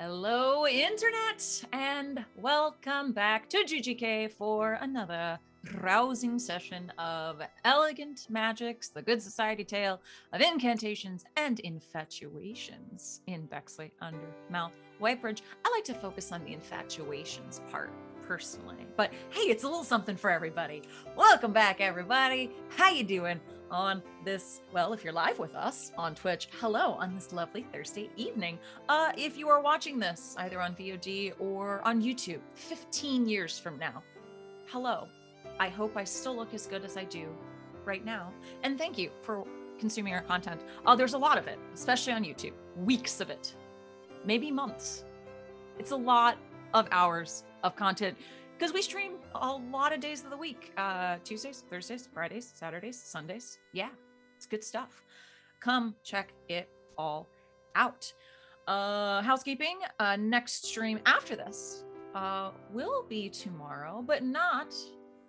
Hello, Internet, and welcome back to GGK for another rousing session of elegant Magicks, the good society tale of incantations and infatuations in Bexley under Mouth Whitebridge. I like to focus on the infatuations part personally, but hey, it's a little something for everybody. Welcome back, everybody. How you doing on this, well, if you're live with us on Twitch, hello on this lovely Thursday evening. If you are watching this either on VOD or on YouTube 15 years from now, hello. I hope I still look as good as I do right now. And thank you for consuming our content. There's a lot of it, especially on YouTube, weeks of it, maybe months. It's a lot of hours of content because we stream a lot of days of the week, Tuesdays, Thursdays, Fridays, Saturdays, Sundays. Yeah, it's good stuff. Come check it all out. Housekeeping, next stream after this will be tomorrow, but not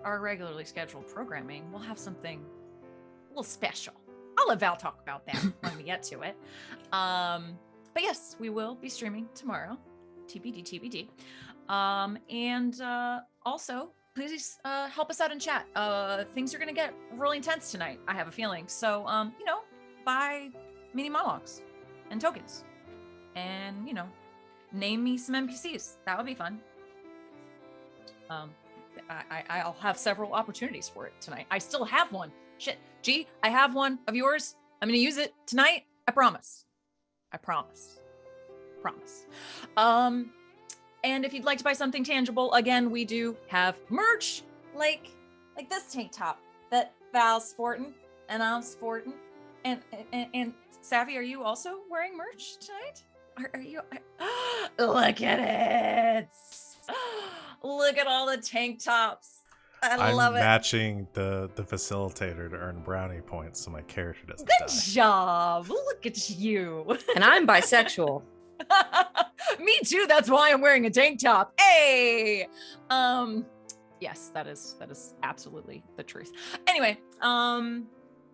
our regularly scheduled programming. We'll have something a little special. I'll let Val talk about that when we get to it. But yes, we will be streaming tomorrow. TBD. And also, please help us out in chat. Things are gonna get really intense tonight, I have a feeling. So, buy mini monologues and tokens. And, name me some NPCs. That would be fun. I'll have several opportunities for it tonight. I still have one. Shit. G, I have one of yours. I'm gonna use it tonight. I promise. Promise. And if you'd like to buy something tangible, again, we do have merch, like this tank top that Val's sporting and I'm sporting. And Savvy, are you also wearing merch tonight? Are you? Look at it. Look at all the tank tops. I love it. I'm matching the facilitator to earn brownie points so my character doesn't die. Good job. Look at you. And I'm bisexual. Me too. That's why I'm wearing a tank top. Hey. Yes, that is absolutely the truth. Anyway,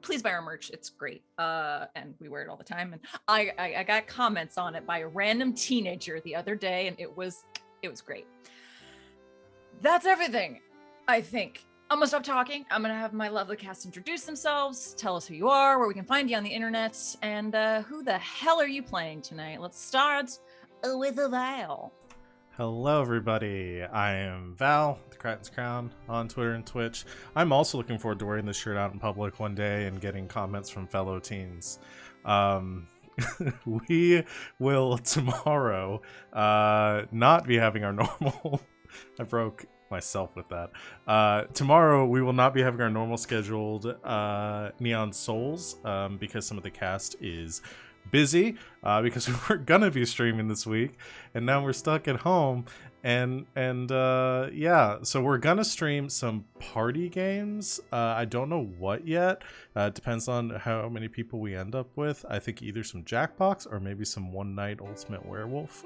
please buy our merch. It's great. And we wear it all the time. And I got comments on it by a random teenager the other day, and it was great. That's everything, I think. I'm gonna stop talking. I'm gonna have my lovely cast introduce themselves, tell us who you are, where we can find you on the internet, and who the hell are you playing tonight? Let's start with Val. Hello, everybody. I am Val, the Kraten's Crown, on Twitter and Twitch. I'm also looking forward to wearing this shirt out in public one day and getting comments from fellow teens. We will tomorrow not be having our normal... I broke myself with that. Tomorrow we will not be having our normal scheduled Neon Souls because some of the cast is busy because we were gonna be streaming this week and now we're stuck at home and yeah, so we're gonna stream some party games. I don't know what yet. It depends on how many people we end up with. I think either some Jackbox or maybe some One Night Ultimate Werewolf.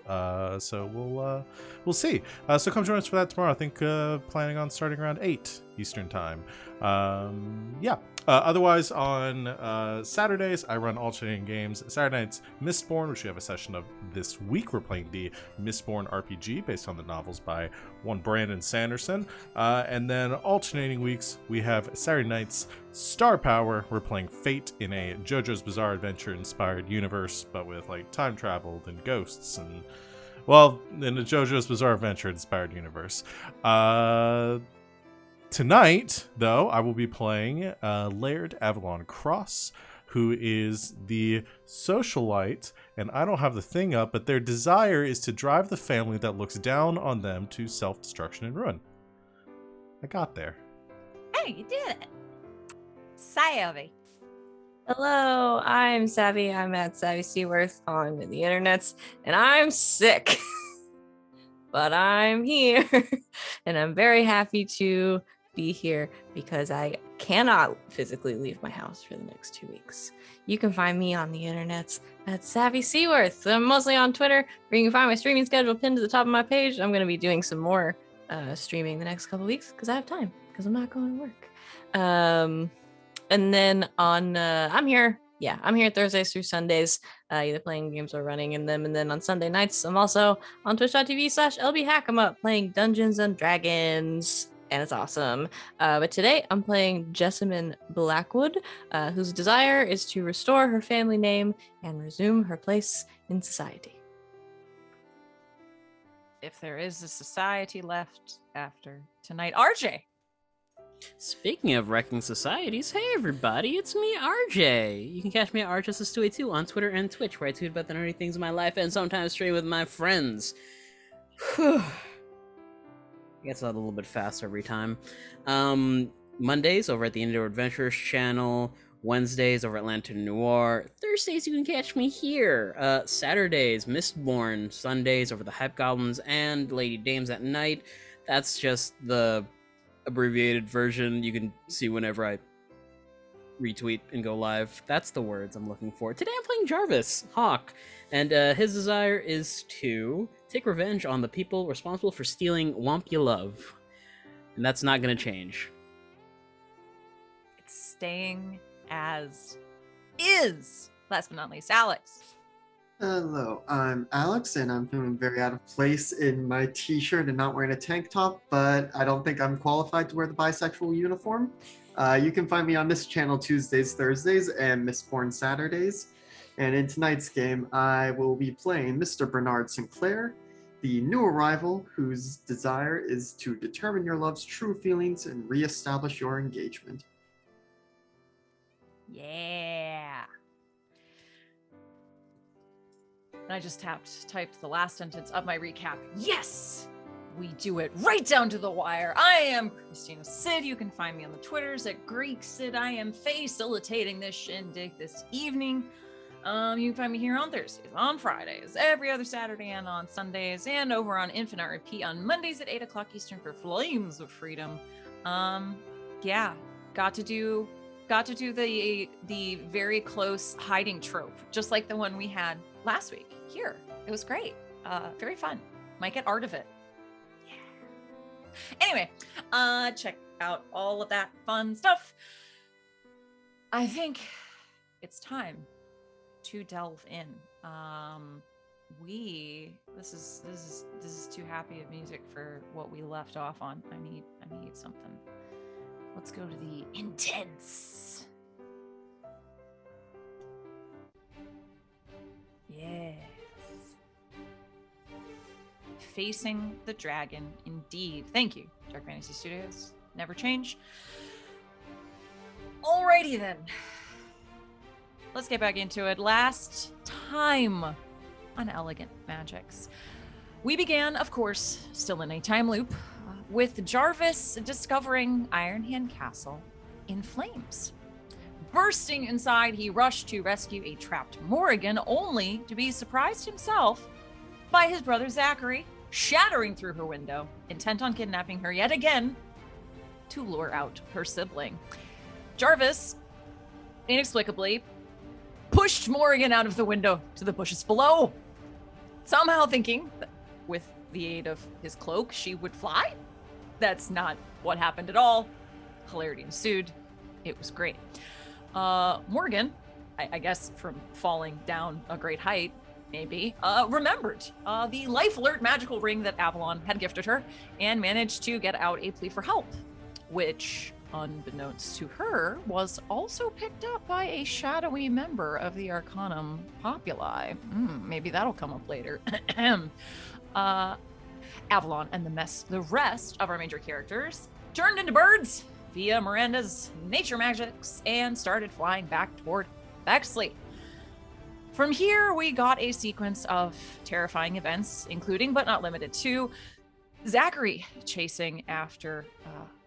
So we'll see. So come join us for that tomorrow. I think planning on starting around 8 Eastern time. Yeah. Otherwise, on Saturdays, I run alternating games. Saturday night's Mistborn, which we have a session of this week. We're playing the Mistborn RPG based on the novels by one Brandon Sanderson. And then alternating weeks, we have Saturday night's Star Power. We're playing Fate in a JoJo's Bizarre Adventure inspired universe, but with like time travel and ghosts and, well, in a JoJo's Bizarre Adventure inspired universe. Tonight, though, I will be playing Layrd Avalon Cross, who is the socialite, and I don't have the thing up, but their desire is to drive the family that looks down on them to self-destruction and ruin. I got there. Hey, you did it. Savvy. Hello, I'm Savvy. I'm at Savvy Seaworth on the internets, and I'm sick. But I'm here, and I'm very happy to be here because I cannot physically leave my house for the next 2 weeks. You can find me on the internets at Savvy Seaworth. I'm mostly on Twitter, where you can find my streaming schedule pinned to the top of my page. I'm going to be doing some more streaming the next couple weeks because I have time, because I'm not going to work. And then on I'm here yeah, I'm here Thursdays through Sundays, either playing games or running in them. And then on Sunday nights, I'm also on twitch.tv/LBHack'em playing Dungeons and Dragons. And it's awesome. But today I'm playing Jessamine Blackwood, whose desire is to restore her family name and resume her place in society. If there is a society left after tonight. RJ! Speaking of wrecking societies, hey everybody, it's me, RJ. You can catch me at RJS282 on Twitter and Twitch, where I tweet about the nerdy things in my life and sometimes stream with my friends. Whew. It gets a little bit faster every time. Mondays over at the Indoor Adventures channel, Wednesdays over at Lantern Noir, Thursdays you can catch me here, Saturdays, Mistborn, Sundays over the Hype Goblins and Lady Dames at night. That's just the abbreviated version you can see whenever I retweet and go live. That's the words I'm looking for. Today I'm playing Jarvis Hawke, and his desire is to take revenge on the people responsible for stealing Womp You Love. And that's not going to change. It's staying as is. Last but not least, Alex. Hello, I'm Alex, and I'm feeling very out of place in my t-shirt and not wearing a tank top, but I don't think I'm qualified to wear the bisexual uniform. You can find me on this channel Tuesdays, Thursdays, and Mistborn Saturdays. And in tonight's game, I will be playing Mr. Bernard Sinclair, the new arrival whose desire is to determine your love's true feelings and reestablish your engagement. Yeah. And I just typed the last sentence of my recap. Yes! We do it right down to the wire. I am Christina Sid. You can find me on the Twitters at Greek Sid. I am facilitating this shindig this evening. You can find me here on Thursdays, on Fridays, every other Saturday, and on Sundays, and over on Infinite Repeat on Mondays at 8 o'clock Eastern for Flames of Freedom. Yeah, got to do the very close hiding trope, just like the one we had last week here. It was great. Very fun. Might get art of it. Yeah. Anyway, check out all of that fun stuff. I think it's time to delve in. This is too happy of music for what we left off on. I need something. Let's go to the intense. Yes. Facing the dragon, indeed. Thank you, Dark Fantasy Studios. Never change. Alrighty then. Let's get back into it. Last time on Elegant Magicks, we began, of course, still in a time loop, with Jarvis discovering Ironhand Castle in flames. Bursting inside, he rushed to rescue a trapped Morrigan, only to be surprised himself by his brother Zachary shattering through her window, intent on kidnapping her yet again to lure out her sibling. Jarvis, inexplicably, pushed Morrigan out of the window to the bushes below, somehow thinking that with the aid of his cloak, she would fly. That's not what happened at all. Hilarity ensued. It was great. Morgan, I guess from falling down a great height, maybe, remembered the life alert magical ring that Avalon had gifted her and managed to get out a plea for help, which, unbeknownst to her, was also picked up by a shadowy member of the Arcanum Populi. Maybe that'll come up later. Avalon and the rest of our major characters turned into birds via Miranda's nature magics and started flying back toward Bexley. From here, we got a sequence of terrifying events, including but not limited to Zachary chasing after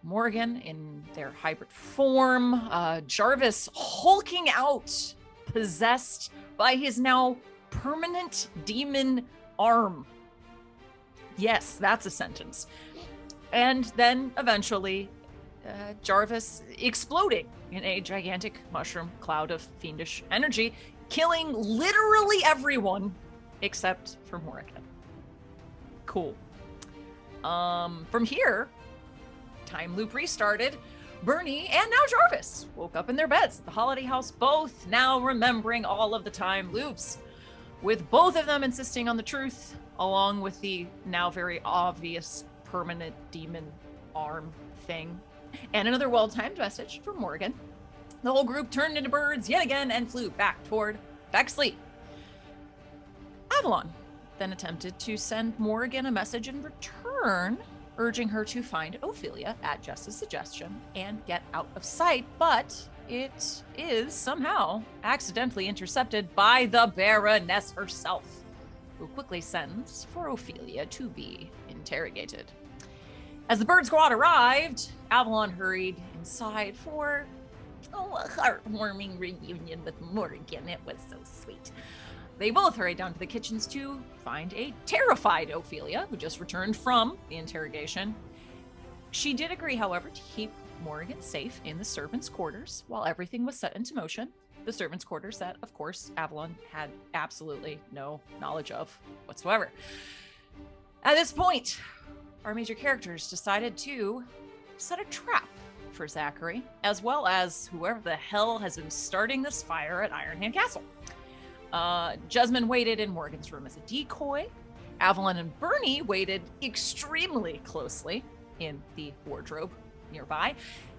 Morgan in their hybrid form, Jarvis hulking out, possessed by his now permanent demon arm. Yes, that's a sentence. And then eventually, Jarvis exploding in a gigantic mushroom cloud of fiendish energy, killing literally everyone except for Morrigan. Cool. From here, time loop restarted Bernie and now Jarvis woke up in their beds at the Holiday House, both now remembering all of the time loops, with both of them insisting on the truth, along with the now very obvious permanent demon arm thing, and another well-timed message from Morgan. The whole group turned into birds yet again and flew back to sleep. Avalon then attempted to send Morgan a message in return, urging her to find Ophelia at Jess's suggestion and get out of sight, but it is somehow accidentally intercepted by the Baroness herself, who quickly sends for Ophelia to be interrogated. As the bird squad arrived, Avalon hurried inside for a heartwarming reunion with Morgan. It was so sweet. They both hurried down to the kitchens to find a terrified Ophelia, who just returned from the interrogation. She did agree, however, to keep Morgan safe in the servants' quarters while everything was set into motion. The servants' quarters that, of course, Avalon had absolutely no knowledge of whatsoever. At this point, our major characters decided to set a trap for Zachary, as well as whoever the hell has been starting this fire at Ironhand Castle. Jessamine waited in Morgan's room as a decoy. Avalon and Bernie waited extremely closely in the wardrobe nearby.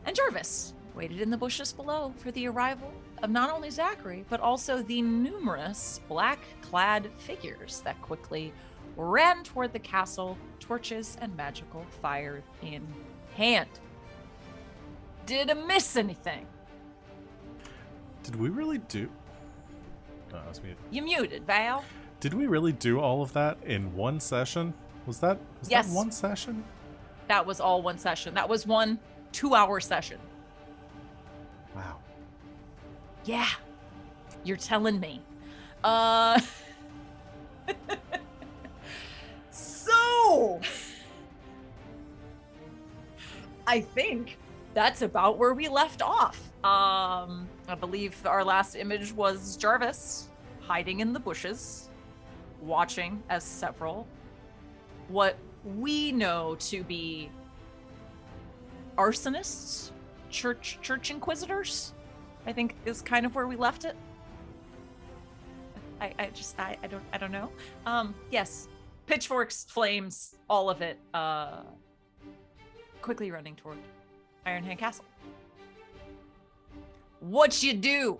And Jarvis waited in the bushes below for the arrival of not only Zachary, but also the numerous black-clad figures that quickly ran toward the castle, torches and magical fire in hand. Did I miss anything? Did we really do... Oh, I was muted. You muted, Val. Did we really do all of that in one session? Was that Yes. one session? That was all one session. That was one 2-hour session. Wow. Yeah. You're telling me. So, I think that's about where we left off. I believe our last image was Jarvis hiding in the bushes, watching as several what we know to be arsonists, church inquisitors, I think is kind of where we left it. I don't know. Yes, pitchforks, flames, all of it, quickly running toward Ironhand Castle. What you do?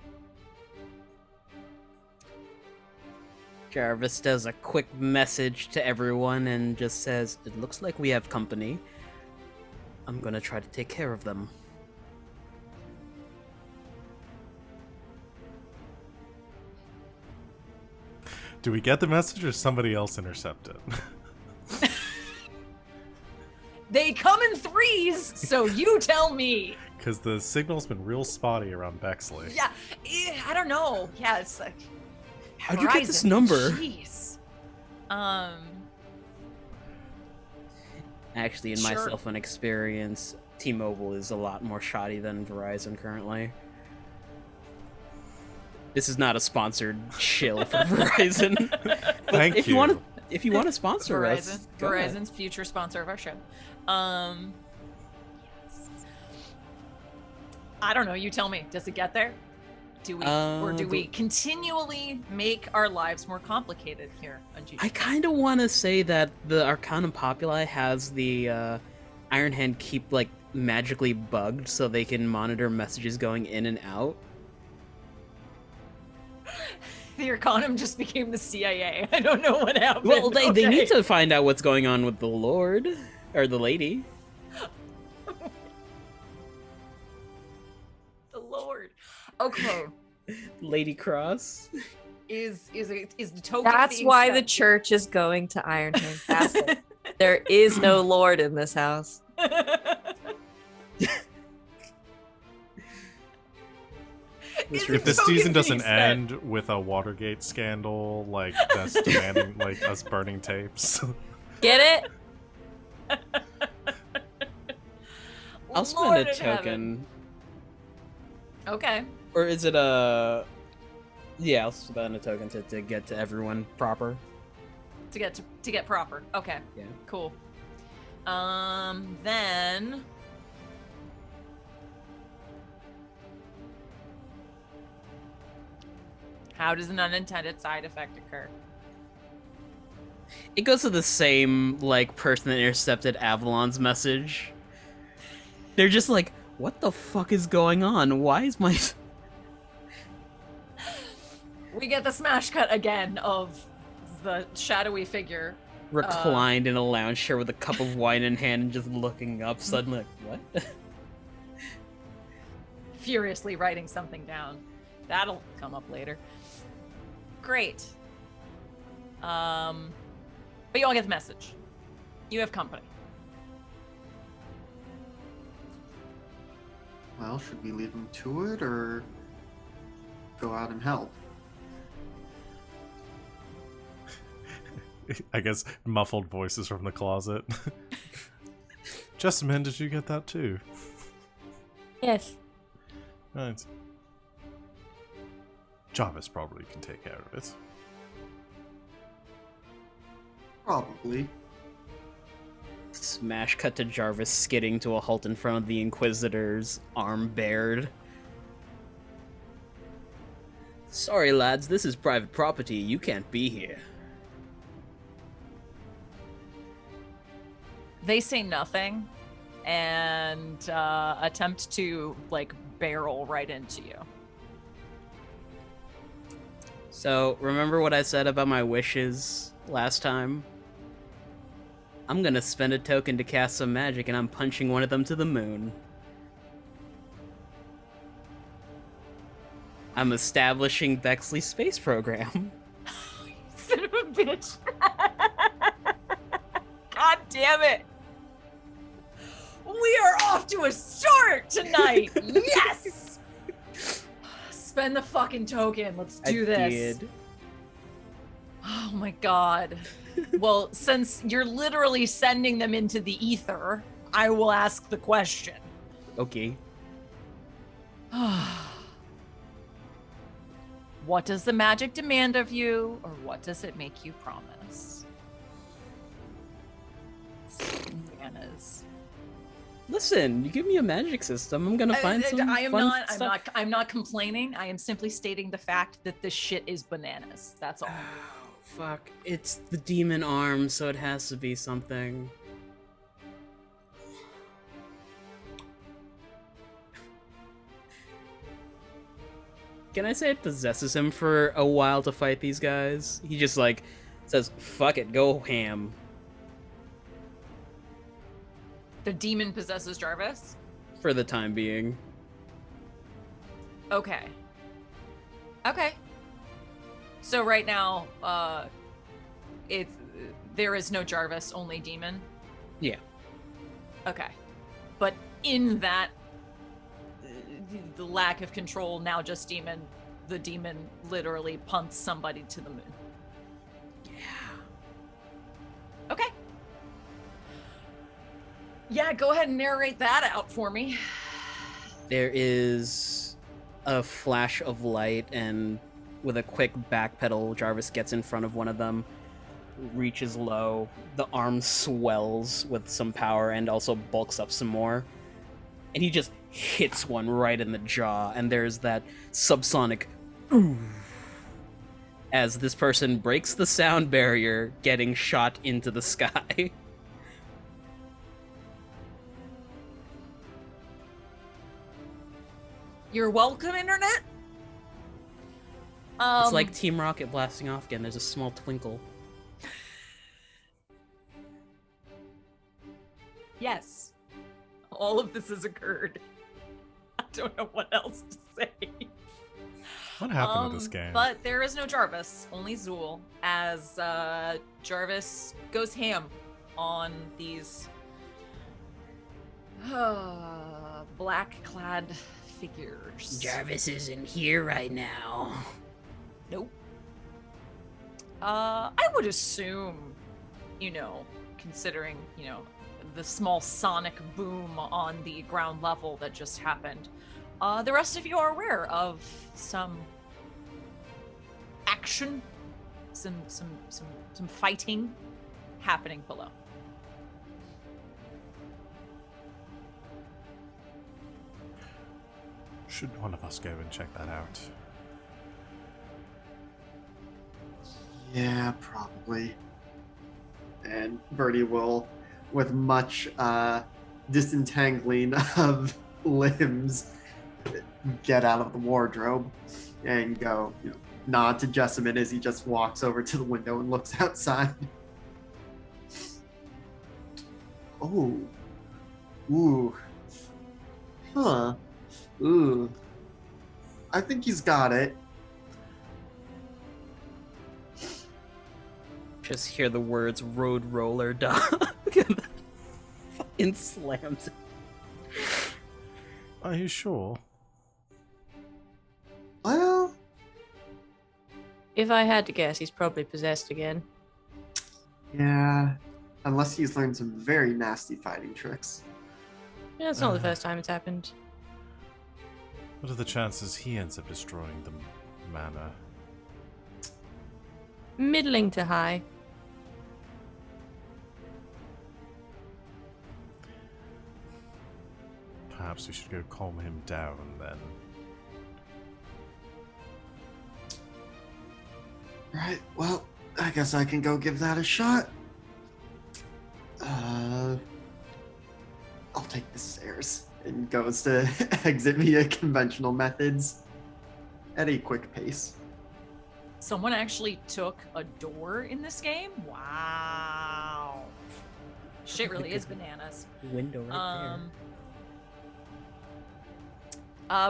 Jarvis does a quick message to everyone and just says, "It looks like we have company. I'm gonna try to take care of them." Do we get the message or somebody else intercept it? They come in threes, so you tell me. Because the signal's been real spotty around Bexley. Yeah, I don't know. Yeah, it's like... How'd you get this number? Jeez. Actually, in my cell phone experience, T-Mobile is a lot more shoddy than Verizon currently. This is not a sponsored shill for Verizon. Thank if you. If you want to sponsor us, go ahead. Verizon's future sponsor of our show. I don't know. You tell me. Does it get there? Do we, or do we continually make our lives more complicated here on GG? I kind of want to say that the Arcanum Populi has the Iron Hand keep like magically bugged so they can monitor messages going in and out. The Arcanum just became the CIA. I don't know what happened. Well, they need to find out what's going on with the Lord or the Lady. The Lord. Okay. Lady Cross. Is the token. That's being why set? the church is going to Ironhand Castle. There is no Lord in this house. If this season doesn't end with a Watergate scandal, like that's demanding like us burning tapes. Get it? I'll spend Lord a in heaven. token. Okay. Or is it a... Yeah, I'll spend a token to get to everyone proper. To get proper. Okay. Yeah. Cool. Then How does an unintended side effect occur? It goes to the same, like, person that intercepted Avalon's message. They're just like, what the fuck is going on? Why is my... We get the smash cut again of the shadowy figure. reclined in a lounge chair with a cup of wine in hand and just looking up, suddenly like, what? Furiously writing something down. That'll come up later. Great. But you all get the message. You have company. Well, should we leave them to it or go out and help? I guess muffled voices from the closet. Jessamine, did you get that too? Yes. Right. Jarvis probably can take care of it. Probably. Smash cut to Jarvis skidding to a halt in front of the Inquisitor's, arm bared. Sorry, lads, this is private property. You can't be here. They say nothing and attempt to like barrel right into you. So, remember what I said about my wishes last time? I'm gonna spend a token to cast some magic, and I'm punching one of them to the moon. I'm establishing Bexley's space program. Son of a bitch. God damn it. We are off to a start tonight. Yes. Spend the fucking token. Let's do this. Did. Oh my god. Well, since you're literally sending them into the ether, I will ask the question. Okay. What does the magic demand of you, or what does it make you promise? Bananas. Listen, you give me a magic system, I'm gonna find some fun stuff. I'm not complaining. I am simply stating the fact that this shit is bananas. That's all. Oh, fuck. It's the demon arm, so it has to be something. Can I say it possesses him for a while to fight these guys? He just, like, says, fuck it, go ham. The demon possesses Jarvis? For the time being. Okay. Okay. So right now, there is no Jarvis, only demon? Yeah. Okay. But in that, the lack of control, now just demon, the demon literally punts somebody to the moon. Yeah. Okay. Yeah, go ahead and narrate that out for me. There is a flash of light, and with a quick backpedal, Jarvis gets in front of one of them, reaches low, the arm swells with some power and also bulks up some more, and he just hits one right in the jaw, and there's that subsonic ooh, as this person breaks the sound barrier, getting shot into the sky. You're welcome, Internet. It's like Team Rocket blasting off again. There's a small twinkle. Yes. All of this has occurred. I don't know what else to say. What happened to this game? But there is no Jarvis, only Zool, as Jarvis goes ham on these black-clad figures. Jarvis isn't here right now. Nope. I would assume, considering, the small sonic boom on the ground level that just happened, the rest of you are aware of some action, some fighting happening below. Should one of us go and check that out? Yeah, probably. And Birdie will, with much disentangling of limbs, get out of the wardrobe and go, nod to Jessamine as he just walks over to the window and looks outside. Oh. Ooh. Huh. Ooh. I think he's got it. Just hear the words "road roller dog." Fucking slams it. Are you sure? Well, If I had to guess, he's probably possessed again. yeah. Unless he's learned some very nasty fighting tricks. Yeah, it's not the first time it's happened. What are the chances he ends up destroying the manor? Middling to high. Perhaps we should go calm him down then. Right, well, I guess I can go give that a shot. I'll take the stairs. And goes to exit via conventional methods at a quick pace. Someone actually took a door in this game? Wow. Shit really is bananas. Window right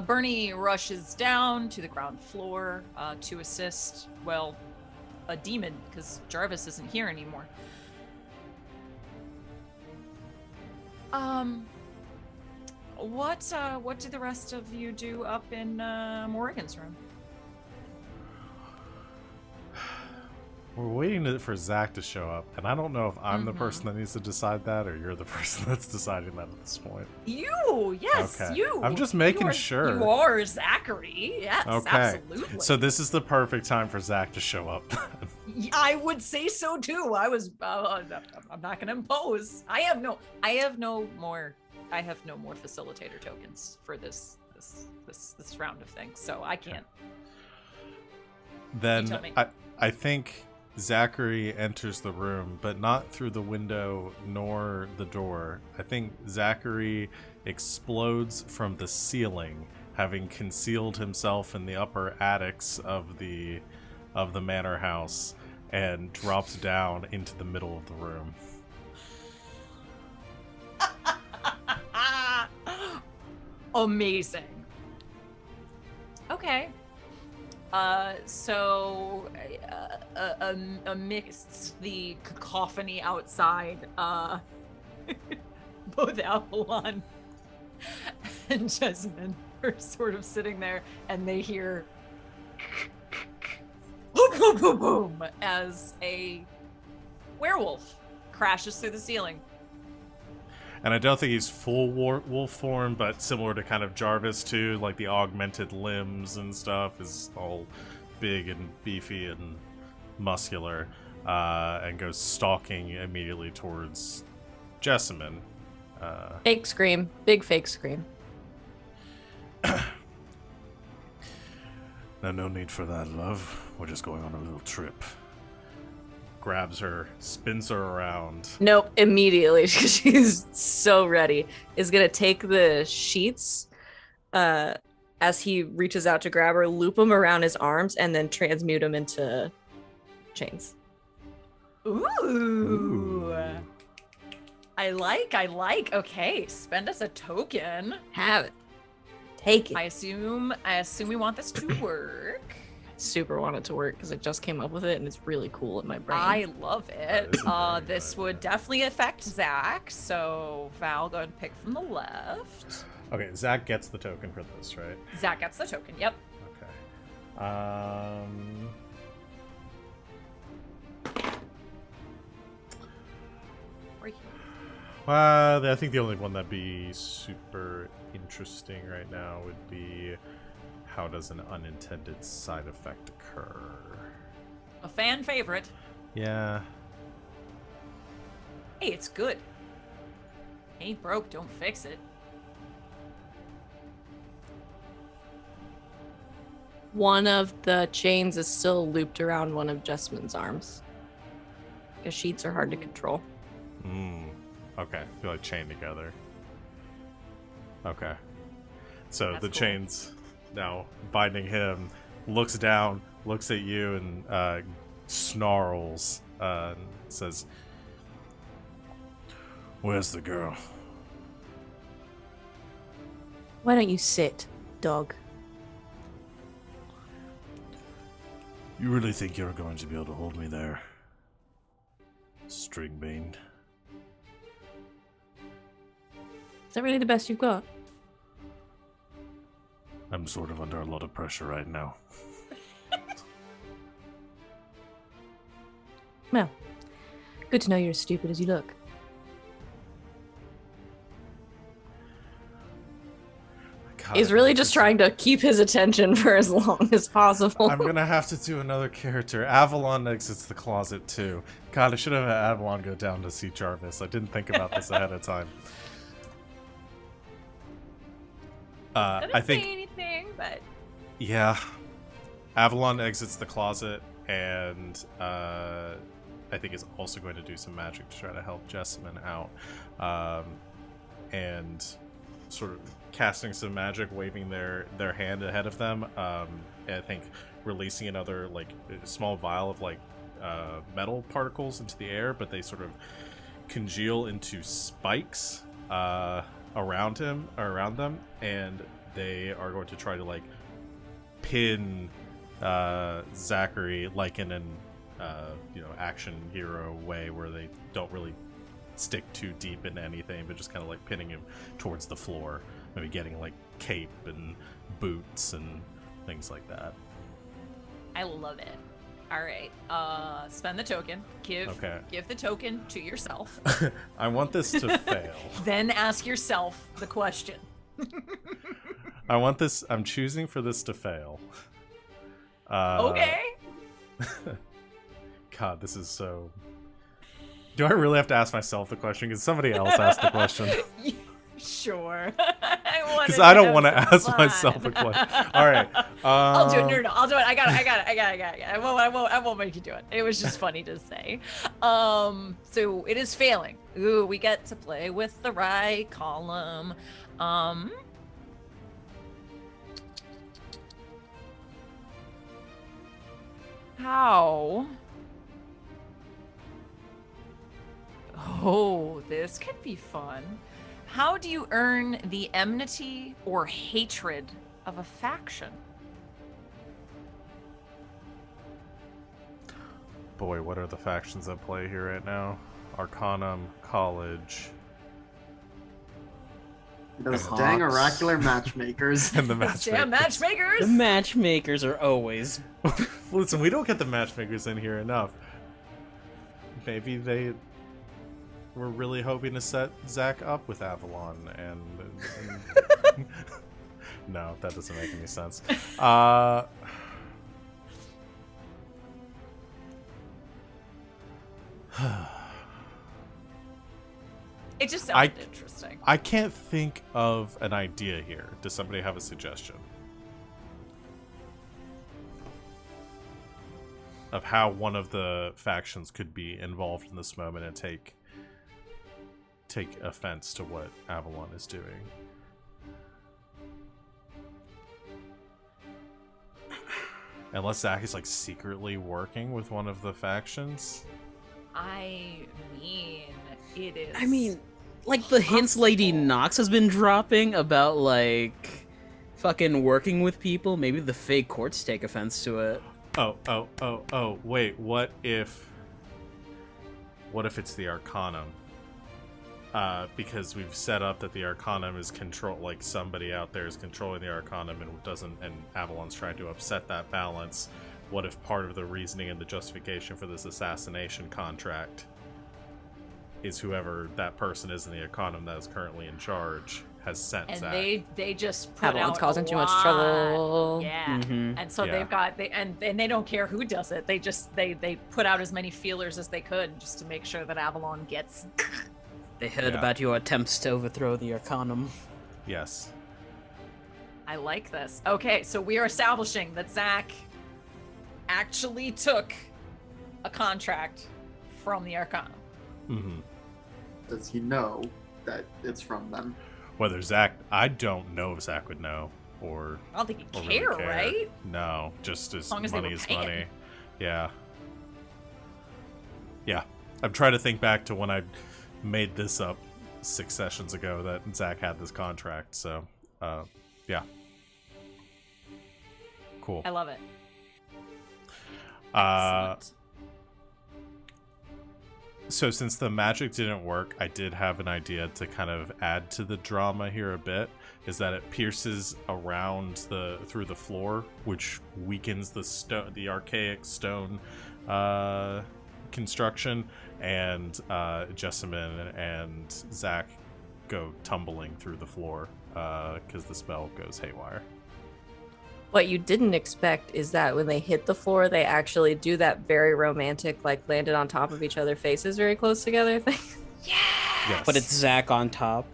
Bernie rushes down to the ground floor to assist, well, a demon, because Jarvis isn't here anymore. What do the rest of you do up in Morrigan's room? We're waiting for Zach to show up, and I don't know if I'm the person that needs to decide that, or you're the person that's deciding that at this point. You, yes, Okay. you. I'm just making You are- sure. You are Zachary, yes, Okay. absolutely. So this is the perfect time for Zach to show up. I would say so too. I'm not gonna impose. I have no more facilitator tokens for this round of things, so I can't. Then tell me. I think Zachary enters the room, but not through the window nor the door. I think Zachary explodes from the ceiling, having concealed himself in the upper attics of the manor house, and drops down into the middle of the room. Amazing. Okay. So amidst the cacophony outside, both Avalon and Jessamine are sort of sitting there, and they hear boom, boom, boom, boom, as a werewolf crashes through the ceiling. And I don't think he's full wolf form, but similar to kind of Jarvis too, like the augmented limbs and stuff is all big and beefy and muscular, and goes stalking immediately towards Jessamine. Fake scream. Big fake scream. No need for that, love. We're just going on a little trip. Grabs her, spins her around. Nope, immediately. She's so ready. Is gonna take the sheets as he reaches out to grab her, loop them around his arms, and then transmute them into chains. Ooh. I like. Okay, spend us a token. Have it. Take it. I assume we want this to work. Super want it to work because I just came up with it and it's really cool in my brain. I love it. is very This good, would yeah. definitely affect Zach. So Val, go ahead and pick from the left. Okay, Zach gets the token for this, right? Zach gets the token. Yep. Okay. Right here. Well, I think the only one that'd be super interesting right now would be how does an unintended side effect occur? A fan favorite. Yeah. Hey, it's good. Ain't broke, don't fix it. one of the chains is still looped around one of Jessamine's arms. Because sheets are hard to control. Okay, they're like chained together. Okay. So That's the cool. chain's now binding him, looks down, looks at you, and snarls, and says, "Where's the girl?" Why don't you sit, dog? You really think you're going to be able to hold me there? Stringbane. Is that really the best you've got? I'm sort of under a lot of pressure right now. Well, good to know you're as stupid as you look. God, He's really just trying to keep his attention for as long as possible. I'm gonna have to do another character. Avalon exits the closet too. God, I should have had Avalon go down to see Jarvis. I didn't think about this ahead of time. I think say anything, but yeah. Avalon exits the closet, and I think is also going to do some magic to try to help Jessamine out, and sort of casting some magic, waving their hand ahead of them. I think releasing another like small vial of like metal particles into the air, but they sort of congeal into spikes around them, and they are going to try to like pin Zachary like in an action hero way, where they don't really stick too deep into anything, but just kind of like pinning him towards the floor, maybe getting like cape and boots and things like that. I love it. All right, spend the token. Give the token to yourself. I want this to fail. Then ask yourself the question. I'm choosing for this to fail. Okay. God, this is so... Do I really have to ask myself the question? Because somebody else asked the question. Sure. Because I don't want to ask myself a question. All right. I'll do it. No, I'll do it. I got it. I won't make you do it. It was just funny to say. So it is failing. Ooh, we get to play with the right column. How? Oh, this could be fun. How do you earn the enmity or hatred of a faction? Boy, what are the factions at play here right now? Arcanum, College. Those And dang Hawks. oracular matchmakers. And the Damn matchmakers! The matchmakers are always. Listen, we don't get the matchmakers in here enough. Maybe they were really hoping to set Zach up with Avalon, and no, that doesn't make any sense. It just sounded interesting. I can't think of an idea here. Does somebody have a suggestion of how one of the factions could be involved in this moment and take offense to what Avalon is doing? Unless Zach is like secretly working with one of the factions. I mean, it is. I mean, like the hints Lady Nox has been dropping about like fucking working with people. Maybe the fake courts take offense to it. Oh, wait, what if it's the Arcanum? Because we've set up that the Arcanum is like somebody out there is controlling the Arcanum and Avalon's trying to upset that balance. What if part of the reasoning and the justification for this assassination contract is whoever that person is in the Arcanum that is currently in charge has sent and Zach? they just put Avalon's out causing a too much lot. trouble. Yeah, and so Yeah. they've got and they don't care who does it. They put out as many feelers as they could just to make sure that Avalon gets. They heard Yeah. about your attempts to overthrow the Arcanum. Yes. I like this. Okay, so we are establishing that Zach actually took a contract from the Arcanum. Mm-hmm. Does he know that it's from them? Whether Zach, I don't know if Zach would know, or I don't think he'd or care, really care, right? No, just as long as they money were is paying. money. Yeah. Yeah. I'm trying to think back to when I made this up 6 sessions ago that Zach had this contract, so yeah. Cool. I love it. Excellent. So since the magic didn't work, I did have an idea to kind of add to the drama here a bit, is that it pierces around through the floor, which weakens the archaic stone construction, and Jessamine and Zach go tumbling through the floor because the spell goes haywire. What you didn't expect is that when they hit the floor, they actually do that very romantic, like landed on top of each other, faces very close together thing. Yes. But it's Zach on top.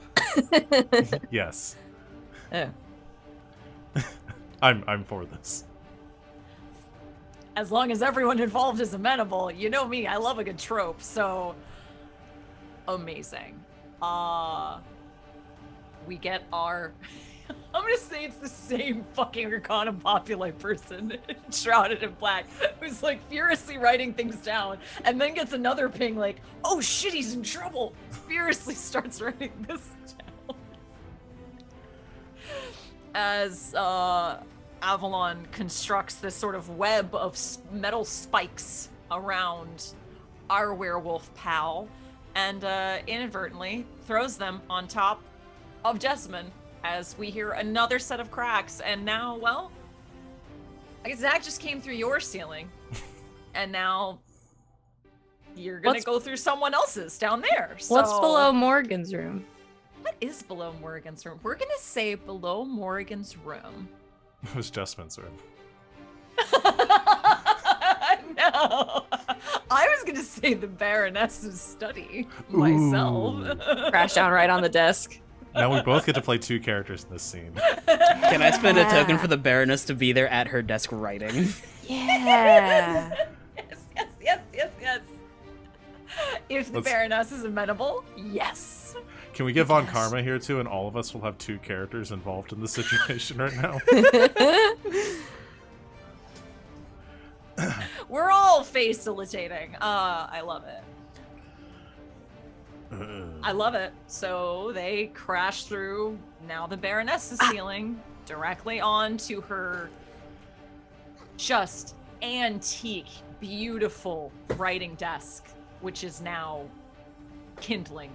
Yes. Oh. I'm for this. As long as everyone involved is amenable, you know me, I love a good trope, so amazing. We get our I'm gonna say it's the same fucking Arcanum Populi person, shrouded in black, who's like furiously writing things down, and then gets another ping like, oh shit, he's in trouble. Furiously starts writing this down. As Avalon constructs this sort of web of metal spikes around our werewolf pal, and inadvertently throws them on top of Jessamine, as we hear another set of cracks. And now, well, I guess Zach just came through your ceiling, and now you're gonna go through someone else's down there. So What's below Morgan's room? What is below Morgan's room? We're gonna say below Morgan's room. It was Jessamine's room. No, I was gonna say the Baroness's study myself. Crash down right on the desk. Now we both get to play 2 characters in this scene. Can I spend a token for the Baroness to be there at her desk writing? Yeah. Yes. If the Baroness is amenable, yes. Can we get Von Karma here too, and all of us will have 2 characters involved in the situation right now? We're all facilitating. I love it. I love it. So they crash through now the Baroness's ceiling directly onto her just antique, beautiful writing desk, which is now kindling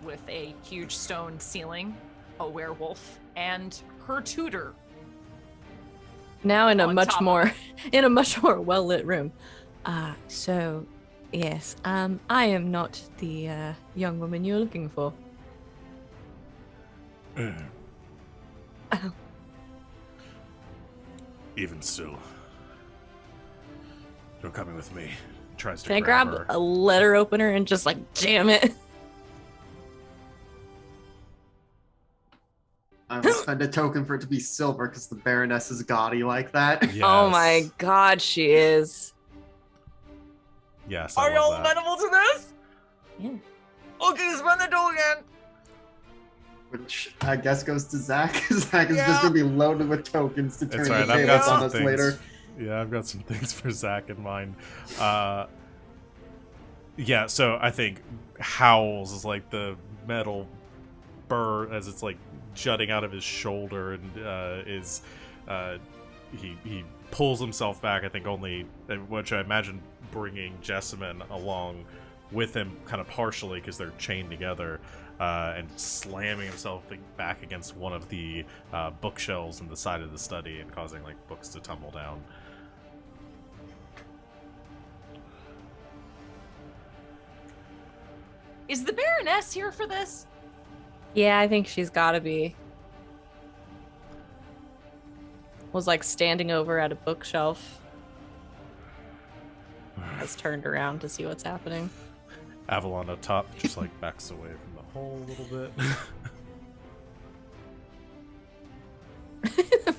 with a huge stone ceiling, a werewolf, and her tutor. Now in a On much top. more well lit room. So yes, I am not the young woman you're looking for. Even still, you're coming with me. Tries to Can I grab grab her. a letter opener and just like jam it? I will spend a token for it to be silver because the Baroness is gaudy like that. Yes. Oh my god, she is. Yes. Are I y'all love that. amenable to this? Yeah. Okay, let's run the token. Which I guess goes to Zach. Zach is Yeah. just going to be loaded with tokens to turn It's the right. I've tables got on some us things. later. Yeah, I've got some things for Zach in mind. Yeah, so I think howls is like the metal burr as it's like jutting out of his shoulder, and he pulls himself back. I think only, which I imagine bringing Jessamine along with him, kind of partially because they're chained together, and slamming himself back against one of the bookshelves in the side of the study and causing like books to tumble down. Is the Baroness here for this? Yeah, I think she's gotta be. Was like standing over at a bookshelf. Has turned around to see what's happening. Avalon up top just like backs away from the hole a little bit.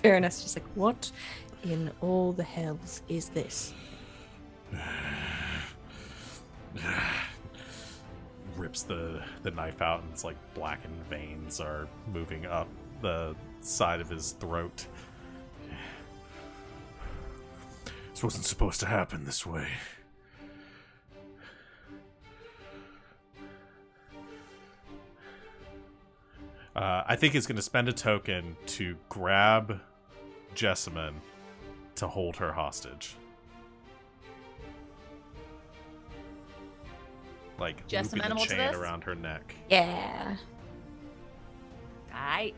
Baroness just like, what in all the hells is this? Rips the knife out, and it's like blackened veins are moving up the side of his throat. This wasn't supposed to happen this way. I think he's going to spend a token to grab Jessamine to hold her hostage. Like, Jess looping amenable the to chain this? around her neck. Yeah. Alright.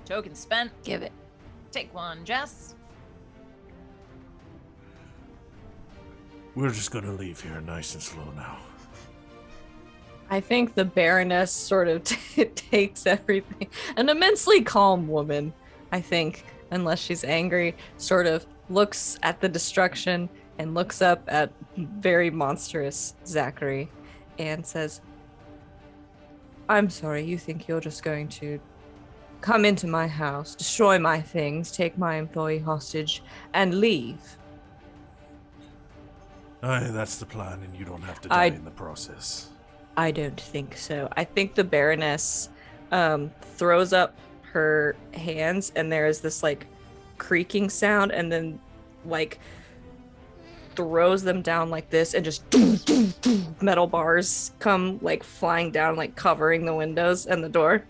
Token spent. Give it. Take one, Jess. We're just going to leave here nice and slow now. I think the Baroness sort of takes everything. An immensely calm woman, I think, unless she's angry, sort of looks at the destruction and looks up at very monstrous Zachary and says, I'm sorry, you think you're just going to come into my house, destroy my things, take my employee hostage, and leave? Aye, that's the plan, and you don't have to die in the process. I don't think so. I think the Baroness throws up her hands, and there is this like creaking sound, and then like throws them down like this, and just metal bars come like flying down, like covering the windows and the door.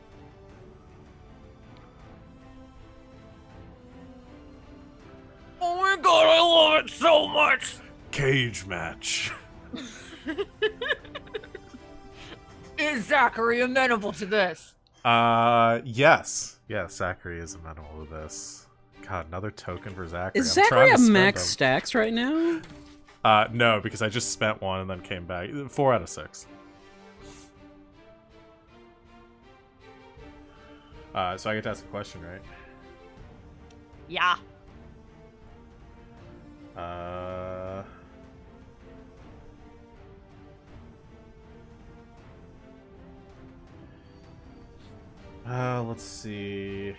Oh my god, I love it so much! Cage match. Is Zachary amenable to this? Yes. Yeah, Zachary is amenable to this. God, another token for Zachary. Is I'm Zachary trying a to spend max them. stacks right now? No, because I just spent one and then came back. 4 out of 6. So I get to ask a question, right? Yeah. Let's see.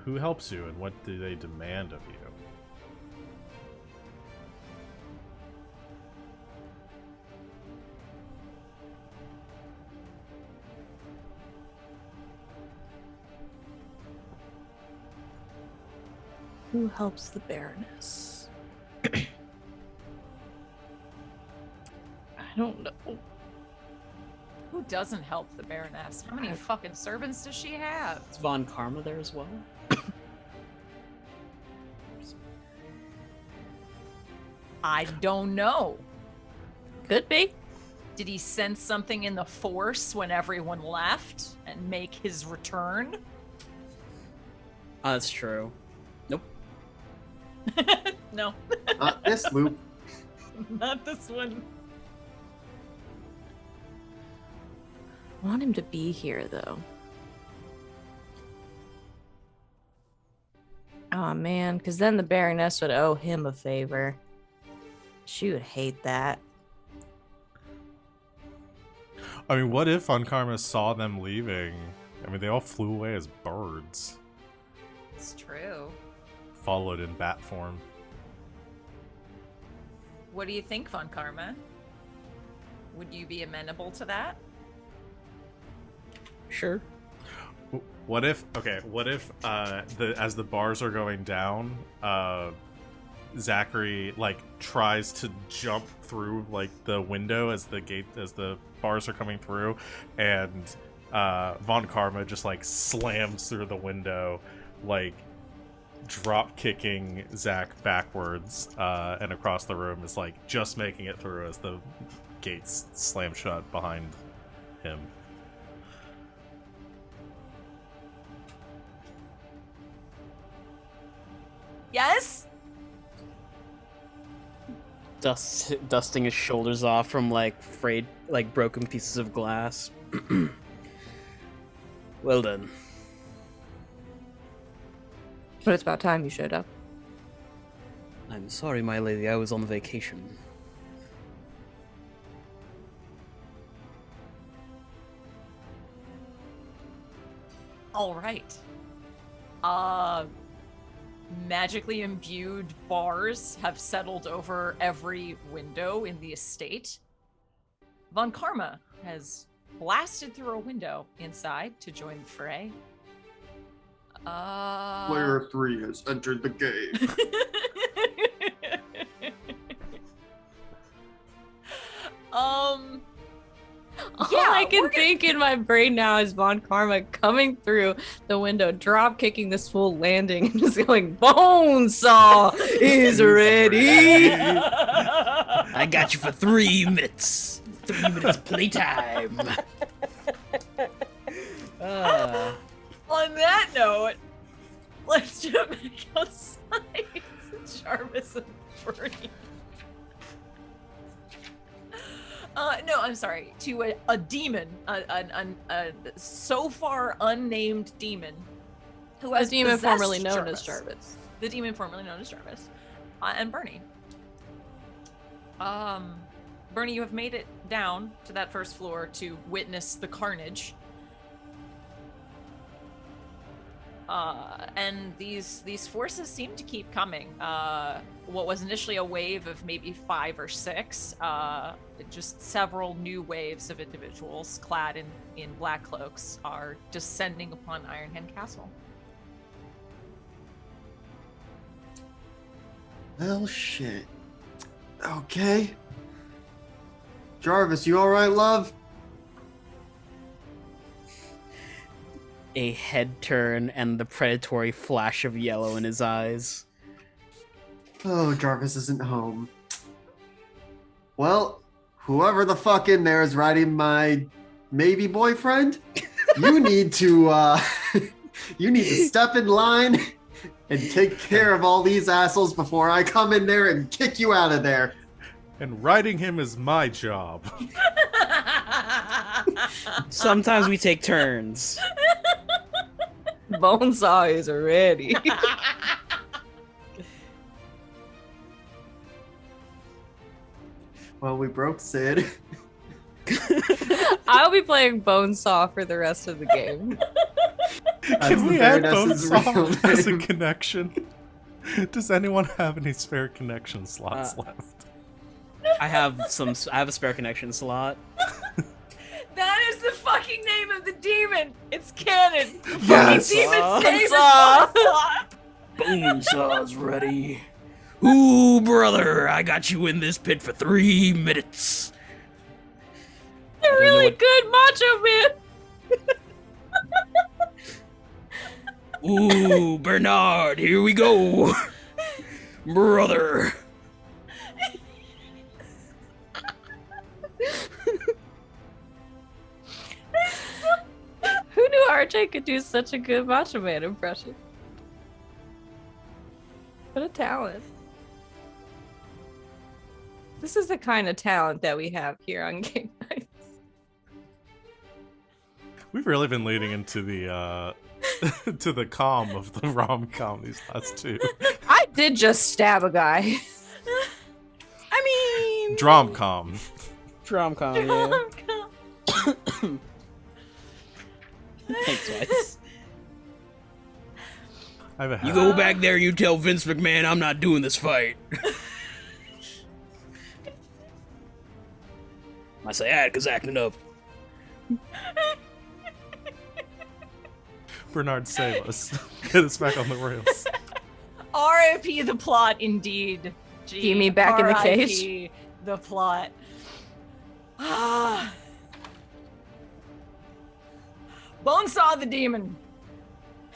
Who helps you and what do they demand of you? Who helps the Baroness? I don't know. Who doesn't help the Baroness? How many fucking servants does she have? Is Von Karma there as well? I don't know. Could be. Did he sense something in the Force when everyone left and make his return? Oh, that's true. Nope. No, Not this loop. not this one. I want him to be here, though. Oh, man, because then the Baroness would owe him a favor. She would hate that. I mean, what if Von Karma saw them leaving? I mean, they all flew away as birds, It's true. followed in bat form. What do you think, Von Karma? Would you be amenable to that? Sure. What if as the bars are going down, Zachary like tries to jump through like the window as the bars are coming through, and Von Karma just like slams through the window, like drop kicking Zach backwards and across the room, is like just making it through as the gates slam shut behind him. Yes? Dusting his shoulders off from like frayed, like broken pieces of glass. Well done. But it's about time you showed up. I'm sorry, my lady. I was on vacation. All right. Magically imbued bars have settled over every window in the estate. Von Karma has blasted through a window inside to join the fray. Player 3 has entered the game. All I can think in my brain now is Von Karma coming through the window, drop kicking this full landing, and just going, Bonesaw is ready. I got you for 3 minutes. 3 minutes playtime. On that note, let's jump back outside to Jarvis and Bernie. No, I'm sorry. To a demon, a so far unnamed demon, who has A demon possessed formerly known as Jarvis. The demon formerly known as Jarvis, and Bernie. Bernie, you have made it down to that first floor to witness the carnage. And these forces seem to keep coming. What was initially a wave of maybe 5 or 6, just several new waves of individuals clad in black cloaks are descending upon Ironhand Castle. Well, shit. Okay. Jarvis, you alright, love? A head turn and the predatory flash of yellow in his eyes. Oh, Jarvis isn't home. Well, whoever the fuck in there is riding my maybe boyfriend, you need to step in line and take care of all these assholes before I come in there and kick you out of there. And riding him is my job. Sometimes we take turns. Bonesaw is ready. Well, we broke Sid. I'll be playing Bonesaw for the rest of the game. Can we add Baroness's real Bonesaw as a name. connection? Does anyone have any spare connection slots left? I have a spare connection slot. That is the fucking name of the demon. It's canon. Yes. Fucking demon's name is Bonesaw. Bonesaw. Bonesaw's ready. Ooh, brother, I got you in this pit for 3 minutes. A really good Macho Man. Ooh, Bernard, here we go. Brother. Who knew RJ could do such a good Macho Man impression? What a talent. This is the kind of talent that we have here on GgameKnights. We've really been leading into the to the calm of the rom-com these last 2. I did just stab a guy. I mean... Dromcom. Dromcom, yeah. Thanks, twice. I have a You go back there and you tell Vince McMahon I'm not doing this fight. I say Attica's acting up. Bernard, save us. Get us back on the rails. R.I.P. the plot, indeed. Gee, Keep me back in the R.I.P. cage. the plot. Bonesaw the demon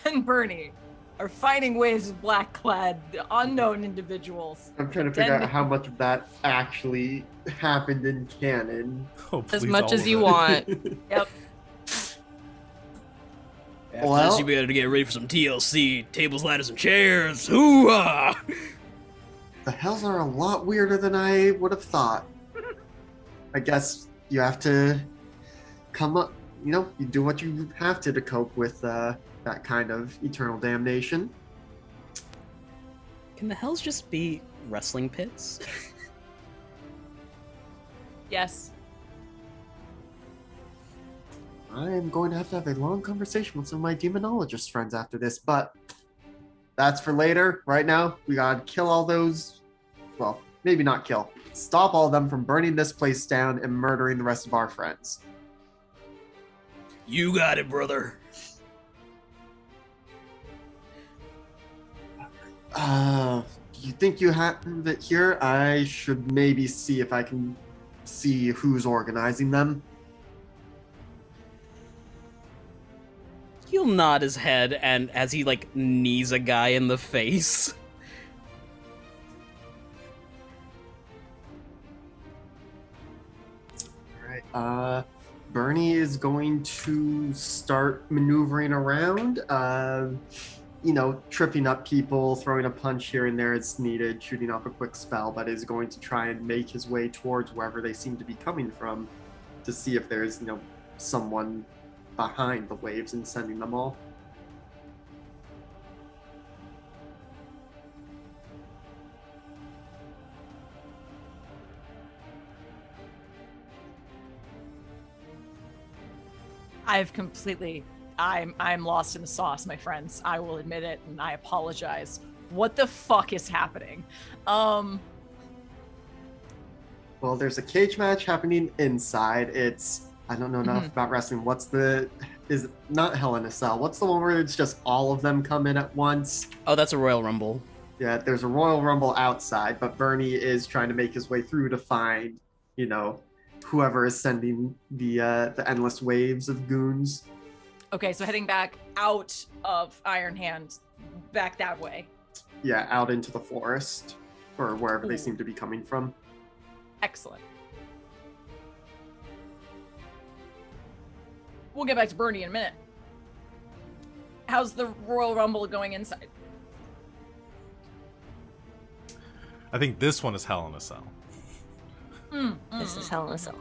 and Bernie are fighting waves of black-clad, unknown individuals. I'm trying to figure out how much of that actually happened in canon. Oh, As please, much all as of you it. want. Yep. After Well- this, you better get ready for some TLC. Tables, ladders, and chairs. Hoo-ha! The hells are a lot weirder than I would have thought. I guess you have to come up, you do what you have to cope with that kind of eternal damnation. Can the hells just be wrestling pits? Yes. I am going to have a long conversation with some of my demonologist friends after this, but that's for later. Right now, we gotta kill all those. Well, maybe not kill. Stop all of them from burning this place down and murdering the rest of our friends. You got it, brother. You think you have it here? I should maybe see if I can see who's organizing them. He'll nod his head, and as he like knees a guy in the face. Alright, Bernie is going to start maneuvering around, tripping up people, throwing a punch here and there as needed, shooting off a quick spell, but is going to try and make his way towards wherever they seem to be coming from to see if there's, someone behind the waves and sending them all. I'm lost in the sauce, my friends. I will admit it, and I apologize. What the fuck is happening? Well, there's a cage match happening inside. I don't know enough about wrestling. Is it not Hell in a Cell? What's the one where it's just all of them come in at once? Oh, that's a Royal Rumble. Yeah, there's a Royal Rumble outside, but Bernie is trying to make his way through to find, whoever is sending the endless waves of goons. Okay, so heading back out of Iron Hand, back that way. Yeah, out into the forest, or wherever they Ooh. seem to be coming from. Excellent. We'll get back to Bernie in a minute. How's the Royal Rumble going inside? I think this one is Hell in a Cell. This is Hell in a Cell.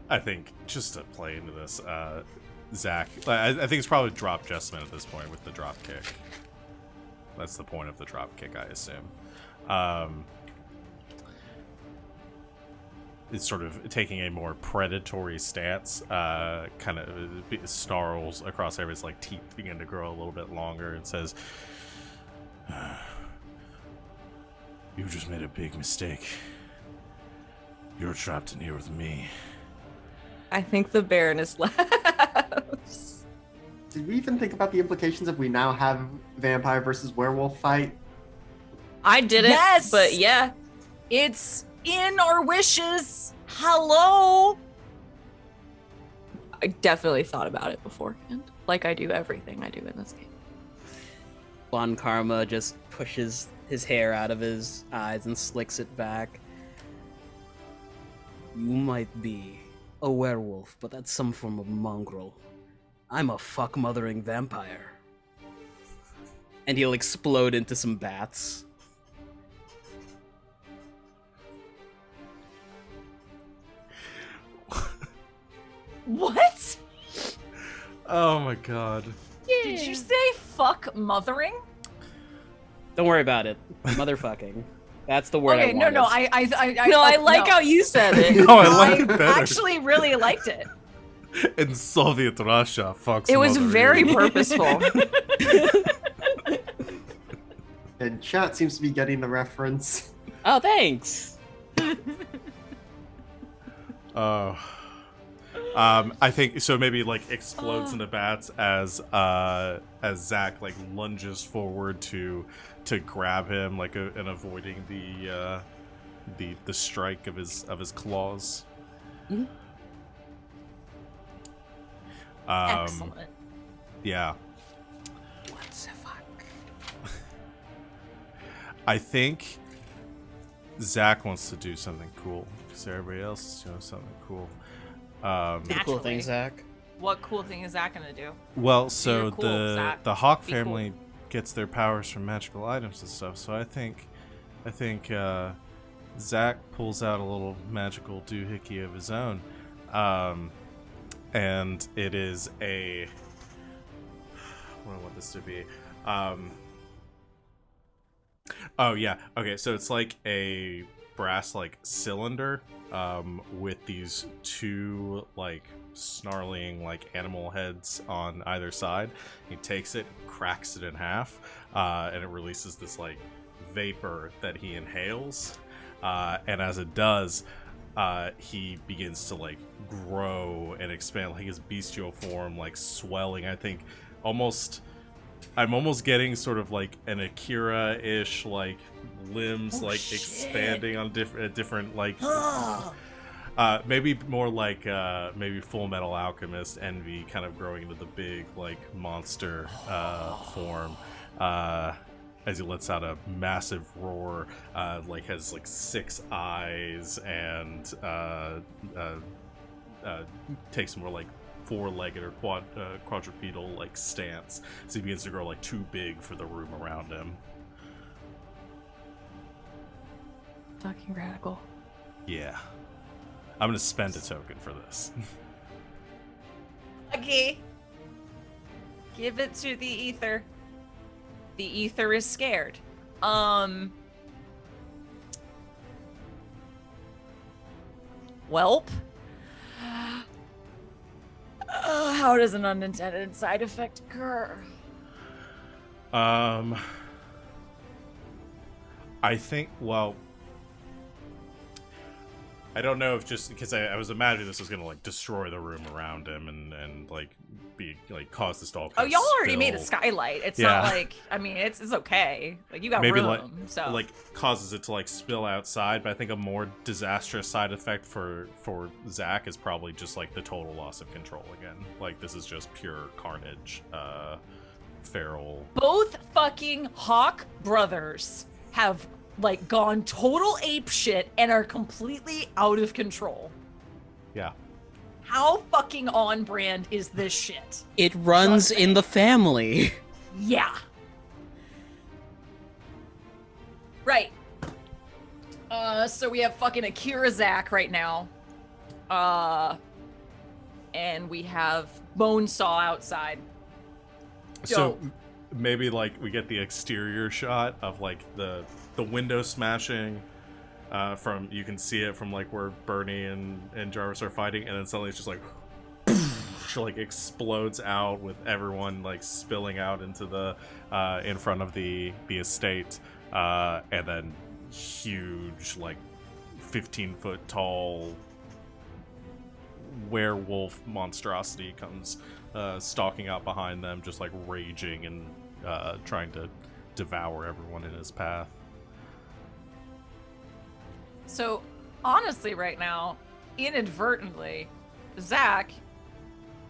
I think just to play into this, Zach, I think it's probably drop Jessamine at this point with the drop kick. That's the point of the drop kick, I assume. It's sort of taking a more predatory stance, kind of snarls across everybody's like teeth begin to grow a little bit longer and says, "You just made a big mistake. You're trapped in here with me." I think the Baroness laughs. Did we even think about the implications if we now have vampire versus werewolf fight? I didn't, Yes! but yeah. It's in our wishes. Hello. I definitely thought about it beforehand, like I do everything I do in this game. Bon Karma just pushes his hair out of his eyes and slicks it back. You might be a werewolf, but that's some form of mongrel. I'm a fuck-mothering vampire. And he'll explode into some bats. What? Oh my god. Did you say fuck mothering? Don't worry about it. Motherfucking. That's the word Okay, I wanted. no, I No, I like how you said it. No, I like it better. actually really liked it. In Soviet Russia, fucks It was mother very you. purposeful. And chat seems to be getting the reference. Oh, thanks. Oh. I think so. Maybe like explodes into bats as Zach like lunges forward to grab him, like and avoiding the strike of his claws. Mm-hmm. Excellent. Yeah. What the fuck? I think Zach wants to do something cool because everybody else is doing something cool. Cool Naturally. thing, Zach. What cool thing is that gonna do? Well, so You're cool, Zach. the Hawke Be cool. family gets their powers from magical items and stuff. So I think Zach pulls out a little magical doohickey of his own, and it is a what do I want this to be? Oh yeah, okay. So it's like a brass like cylinder with these two like snarling like animal heads on either side. He takes it, cracks it in half, and it releases this like vapor that he inhales, and as it does, he begins to like grow and expand, like his bestial form like swelling. I think I'm almost getting sort of like an Akira-ish like limbs expanding on different like maybe more like maybe Full Metal Alchemist Envy kind of growing into the big like monster form as he lets out a massive roar, like has like 6 eyes and takes more like 4-legged or quadrupedal like stance, so he begins to grow like too big for the room around him. Fucking radical. Yeah, I'm gonna spend a token for this. Okay. Give it to the ether. The ether is scared. Welp. How does an unintended side effect occur? I think, well, I don't know if just because I was imagining this was gonna like destroy the room around him and like be like cause this to all. Oh, y'all already made a skylight. It's not like, I mean, it's okay. Like you got maybe room, so like causes it to like spill outside. But I think a more disastrous side effect for Zach is probably just like the total loss of control again. Like this is just pure carnage. Feral. Both fucking Hawke brothers have like gone total ape shit and are completely out of control. Yeah. How fucking on brand is this shit? It runs in the family. Yeah. Right. So we have fucking Akira Zach right now. And we have Bonesaw outside. So maybe like we get the exterior shot of like the window smashing from, you can see it from like where Bernie and Jarvis are fighting, and then suddenly it's just like like explodes out with everyone like spilling out into the in front of the estate, and then huge like 15-foot tall werewolf monstrosity comes stalking out behind them, just like raging and trying to devour everyone in his path. So honestly right now, inadvertently, Zach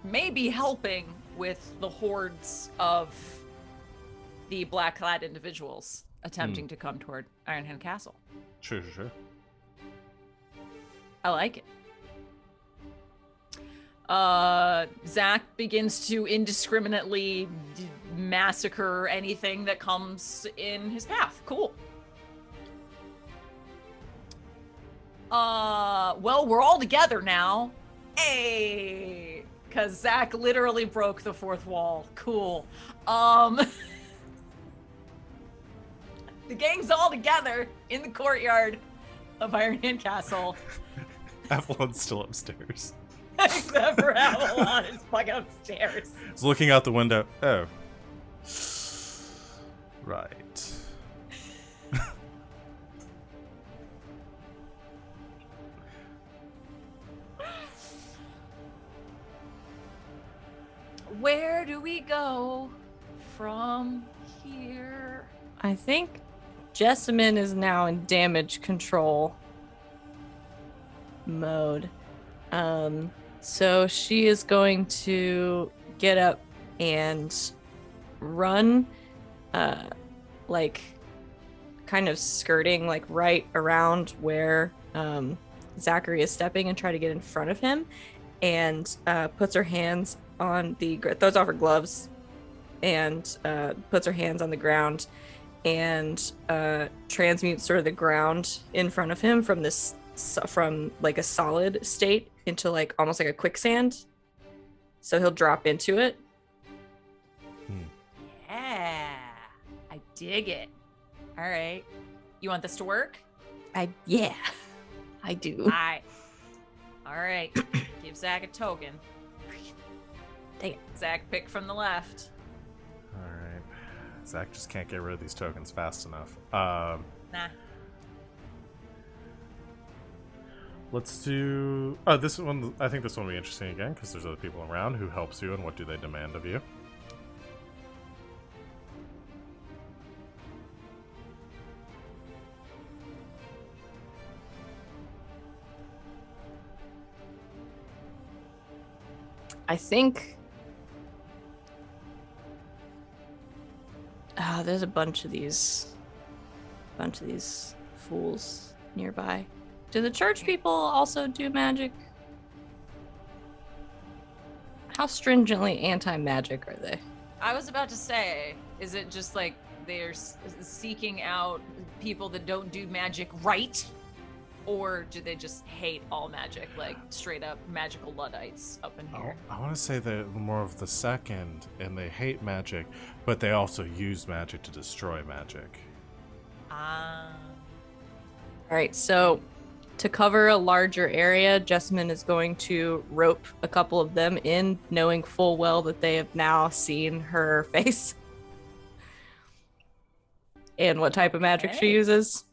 may be helping with the hordes of the black-clad individuals attempting to come toward Ironhand Castle. Sure. I like it. Zach begins to indiscriminately massacre anything that comes in his path. Cool. Well, we're all together now. Hey, because Zach literally broke the fourth wall. Cool. The gang's all together in the courtyard of Ironhand Castle. Avalon's still upstairs. Except for Avalon is fucking upstairs. He's looking out the window. Oh. Right. Where do we go from here? I think Jessamine is now in damage control mode. So she is going to get up and run, like kind of skirting like right around where Zachary is stepping and try to get in front of him, and puts her hands on throws off her gloves and puts her hands on the ground and transmutes sort of the ground in front of him from like a solid state into like almost like a quicksand, so he'll drop into it. Yeah, I dig it. All right, you want this to work? Yeah, I do. All right. Give Zach a token. Dang it. Zach, pick from the left. All right. Zach just can't get rid of these tokens fast enough. Nah. Let's do... this one. I think this one will be interesting again, because there's other people around. Who helps you, and what do they demand of you? I think there's a bunch of these fools nearby. Do the church people also do magic? How stringently anti-magic are they? I was about to say, is it just like they're seeking out people that don't do magic right? Or do they just hate all magic, like straight up magical Luddites up in here? I want to say they're more of the second, and they hate magic, but they also use magic to destroy magic. Ah. All right, so to cover a larger area, Jessamine is going to rope a couple of them in, knowing full well that they have now seen her face and what type of magic she uses.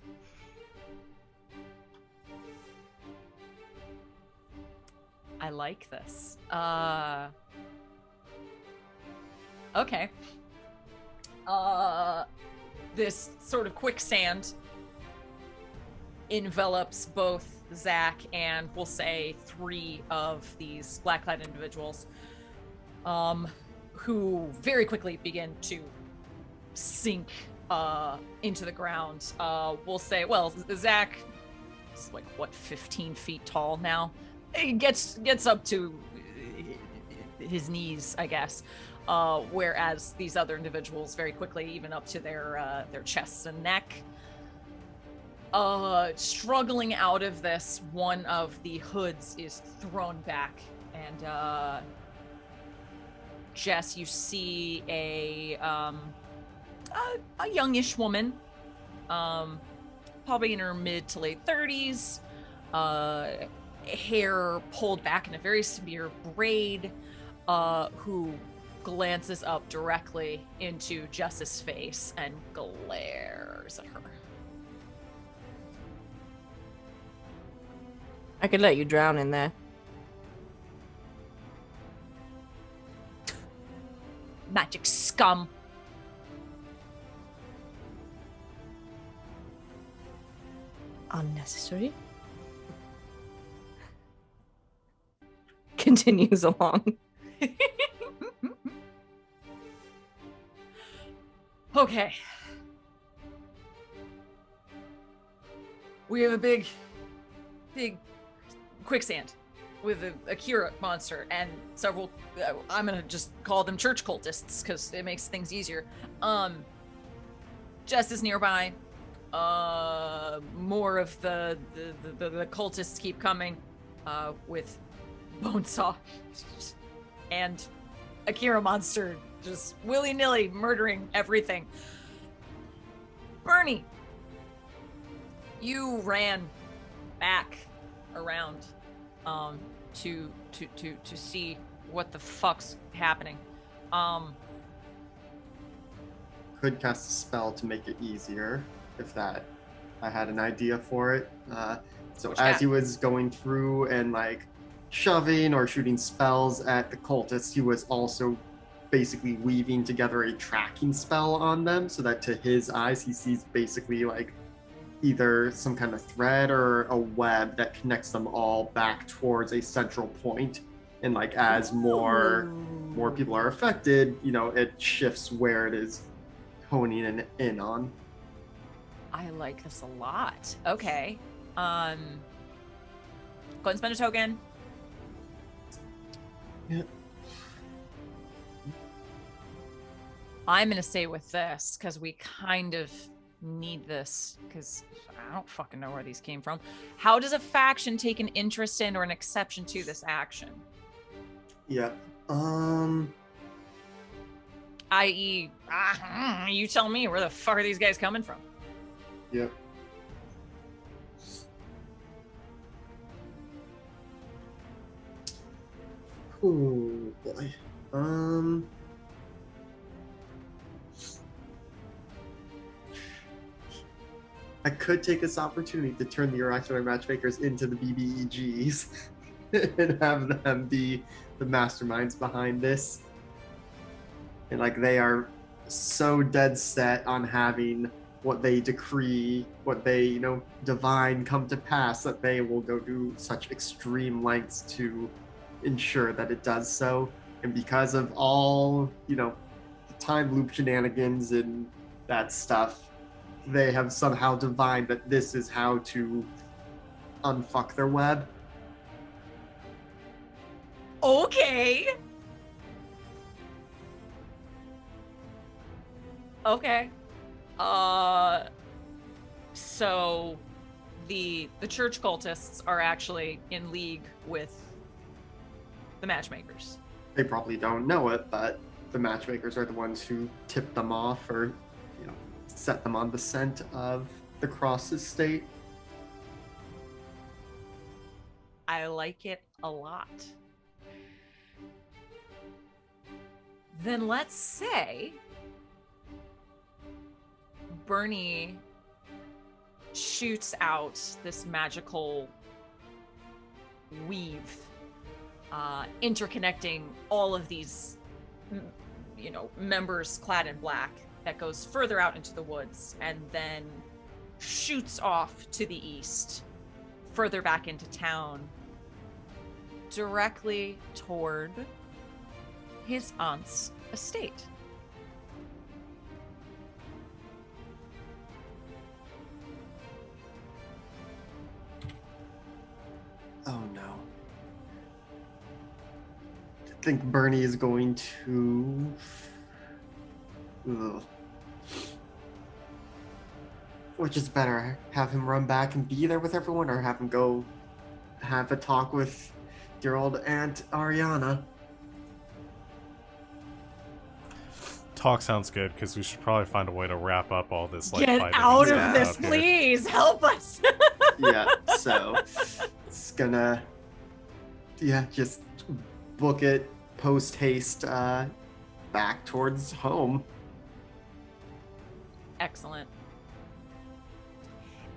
I like this. Okay. This sort of quicksand envelops both Zach and, we'll say, 3 of these black-clad individuals, who very quickly begin to sink into the ground. We'll say, well, Zach is like, what, 15 feet tall now? He gets up to his knees, I guess. Whereas these other individuals very quickly, even up to their chests and neck. Struggling out of this, one of the hoods is thrown back, and Jess, you see a youngish woman, probably in her mid to late 30s, hair pulled back in a very severe braid, who glances up directly into Jess's face and glares at her. I could let you drown in there. Magic scum. Unnecessary. Continues along. Okay. We have a big quicksand with a Kira monster and several, I'm gonna just call them church cultists because it makes things easier. Jess is nearby. More of the cultists keep coming, with Bonesaw and Akira monster just willy-nilly murdering everything. Bernie, you ran back around to see what the fuck's happening. Could cast a spell to make it easier if that I had an idea for it. So as he was going through and like shoving or shooting spells at the cultists, he was also basically weaving together a tracking spell on them so that to his eyes he sees basically like either some kind of thread or a web that connects them all back towards a central point. And like as more people are affected, you know, it shifts where it is honing in on. I like this a lot. Okay. Go ahead and spend a token. Yeah. I'm gonna stay with this because we kind of need this because I don't fucking know where these came from. How does a faction take an interest in or an exception to this action? Yeah. I.e., you tell me, where the fuck are these guys coming from? Yep. Oh boy. I could take this opportunity to turn the oracular matchmakers into the BBEGs and have them be the masterminds behind this. And like they are so dead set on having what they decree, what they, divine come to pass, that they will go do such extreme lengths to ensure that it does so. And because of all, the time loop shenanigans and that stuff, they have somehow divined that this is how to unfuck their web. Okay. Okay. So the church cultists are actually in league with the matchmakers. They probably don't know it, but the matchmakers are the ones who tip them off or, set them on the scent of the Cross's state. I like it a lot. Then let's say Bernie shoots out this magical weave, interconnecting all of these, members clad in black, that goes further out into the woods and then shoots off to the east, further back into town, directly toward his aunt's estate. Oh no. I think Bernie is going to... Ugh. Which is better, have him run back and be there with everyone, or have him go have a talk with dear old Aunt Ariana? Talk sounds good, because we should probably find a way to wrap up all this. Get fighting out and of stuff this, out here. please! Help us! Yeah, so it's gonna, just book it post haste back towards home. Excellent.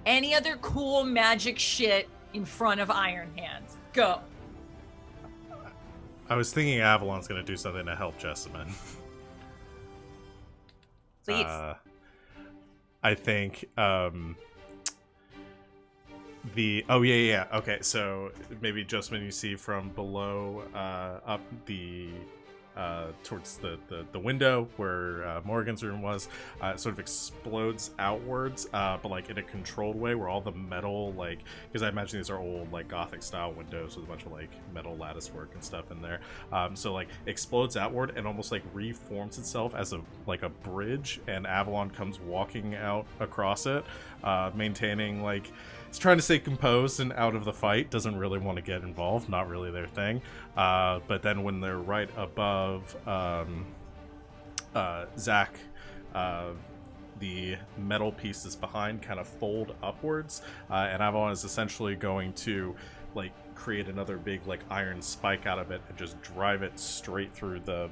Any other cool magic shit in front of Iron Hands? Go. I was thinking Avalon's going to do something to help Jessamine. Please. I think okay, so maybe Jessamine, you see from below up the towards the window where Morgan's room was, it sort of explodes outwards, but like in a controlled way, where all the metal, because I imagine these are old Gothic style windows with a bunch of metal lattice work and stuff in there, so explodes outward and almost reforms itself as a bridge, and Avalon comes walking out across it, maintaining it's trying to stay composed and out of the fight, doesn't really want to get involved, not really their thing. But then when they're right above Zach, the metal pieces behind kind of fold upwards, and Avalon is essentially going to create another big iron spike out of it and just drive it straight through the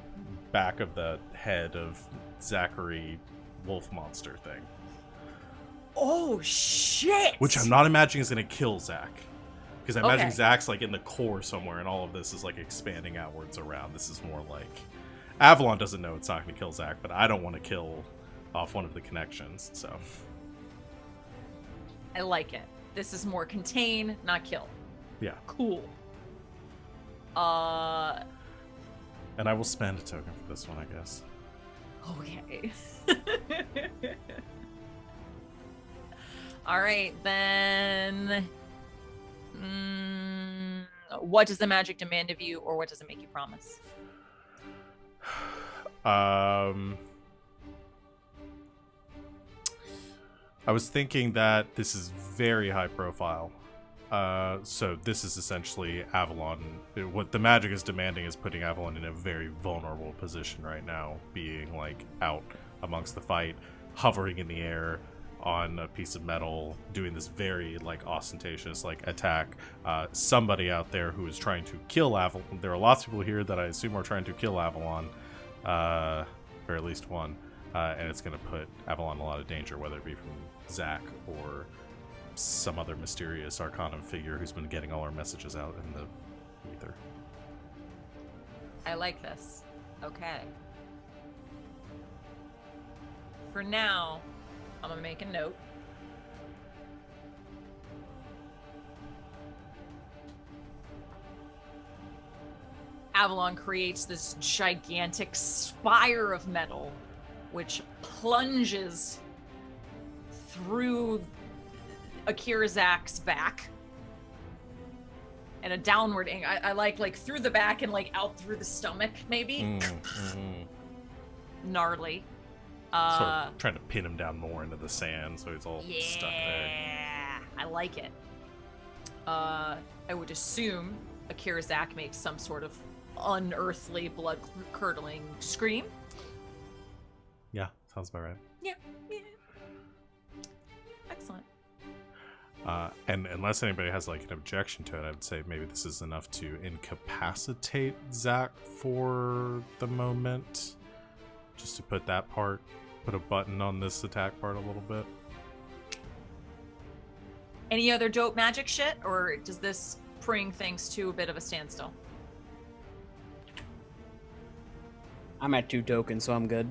back of the head of Zachary wolf monster thing. Oh shit! Which I'm not imagining is going to kill Zach. Because I imagine Okay. Zach's in the core somewhere, and all of this is expanding outwards around. This is more Avalon doesn't know it's not going to kill Zach, but I don't want to kill off one of the connections, so. I like it. This is more contain, not kill. Yeah. Cool. And I will spend a token for this one, I guess. Okay. All right, then. What does the magic demand of you, or what does it make you promise? I was thinking that this is very high profile. So this is essentially Avalon. What the magic is demanding is putting Avalon in a very vulnerable position right now, being out amongst the fight, hovering in the air, on a piece of metal, doing this very like ostentatious like attack. Somebody out there who is trying to kill Avalon. There are lots of people here that I assume are trying to kill Avalon, or at least one, and it's going to put Avalon in a lot of danger, whether it be from Zach or some other mysterious Arcanum figure who's been getting all our messages out in the ether. I like this. Okay. For now, I'm gonna make a note. Avalon creates this gigantic spire of metal, which plunges through Akira Zach's back. And a downward angle. I like through the back and like out through the stomach, maybe. Gnarly. Sort of trying to pin him down more into the sand so he's all stuck there. Yeah, I like it. I would assume Akira Zach makes some sort of unearthly, blood-curdling scream. Yeah, sounds about right. Yeah. Excellent. And unless anybody has like an objection to it, I would say maybe this is enough to incapacitate Zach for the moment. Just to put a button on this attack part a little bit. Any other dope magic shit, or does this bring things to a bit of a standstill? I'm at 2 tokens, so I'm good.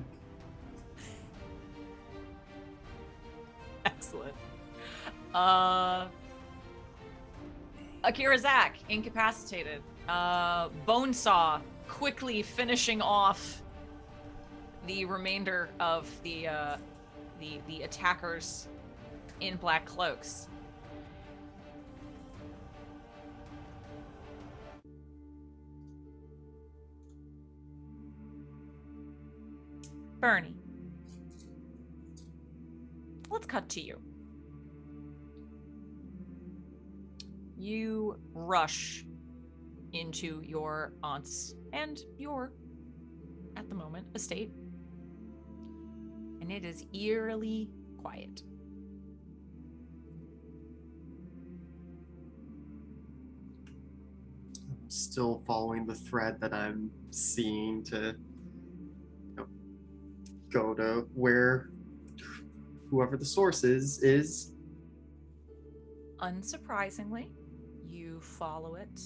Excellent. Akira Zach, incapacitated. Bonesaw, quickly finishing off the remainder of the attackers in black cloaks. Bernie, let's cut to you. You rush into your aunt's and your, at the moment, estate. And it is eerily quiet. I'm still following the thread that I'm seeing to go to where whoever the source is. Unsurprisingly, you follow it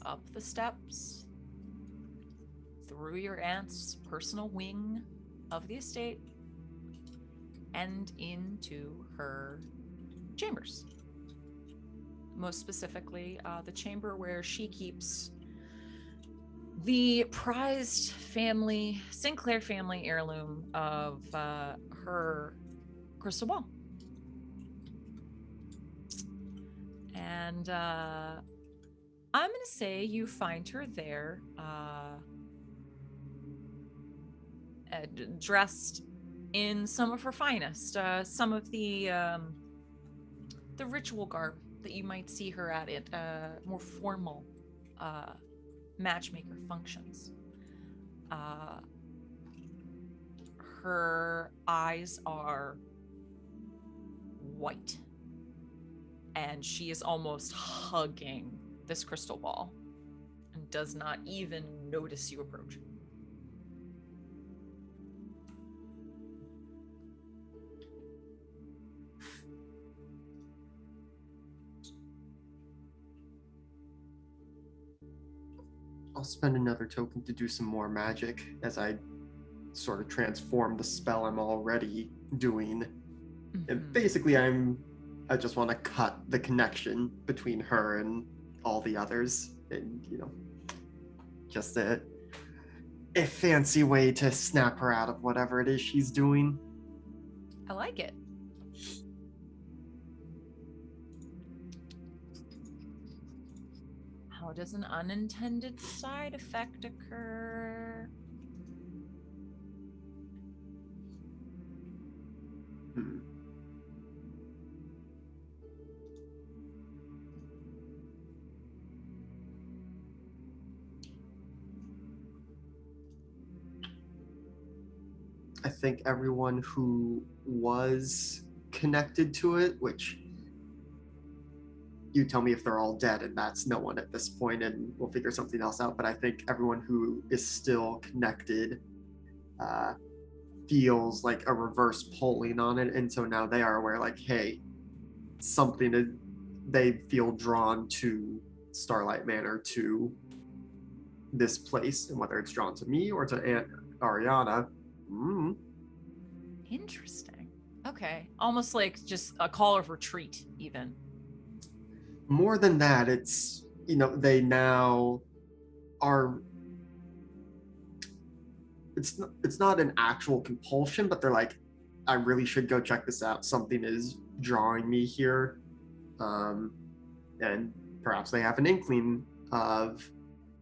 up the steps, through your aunt's personal wing of the estate, and into her chambers. Most specifically, the chamber where she keeps the prized Sinclair family heirloom of her crystal ball. And I'm going to say you find her there, dressed in some of her finest, some of the ritual garb that you might see her at more formal matchmaker functions. Her eyes are white, and she is almost hugging this crystal ball and does not even notice you approach. I'll spend another token to do some more magic as I sort of transform the spell I'm already doing. Mm-hmm. And basically, I just want to cut the connection between her and all the others, and just a fancy way to snap her out of whatever it is she's doing. I like it. How does an unintended side effect occur? I think everyone who was connected to it, which you tell me if they're all dead, and that's no one at this point, and we'll figure something else out. But I think everyone who is still connected feels like a reverse pulling on it, and so now they are aware, like, hey, they feel drawn to Starlight Manor, to this place, and whether it's drawn to me or to Aunt Ariana. Interesting. Okay. Almost like just a call of retreat, even. More than that, it's, they now are, it's not an actual compulsion, but they're like, I really should go check this out. Something is drawing me here. And perhaps they have an inkling of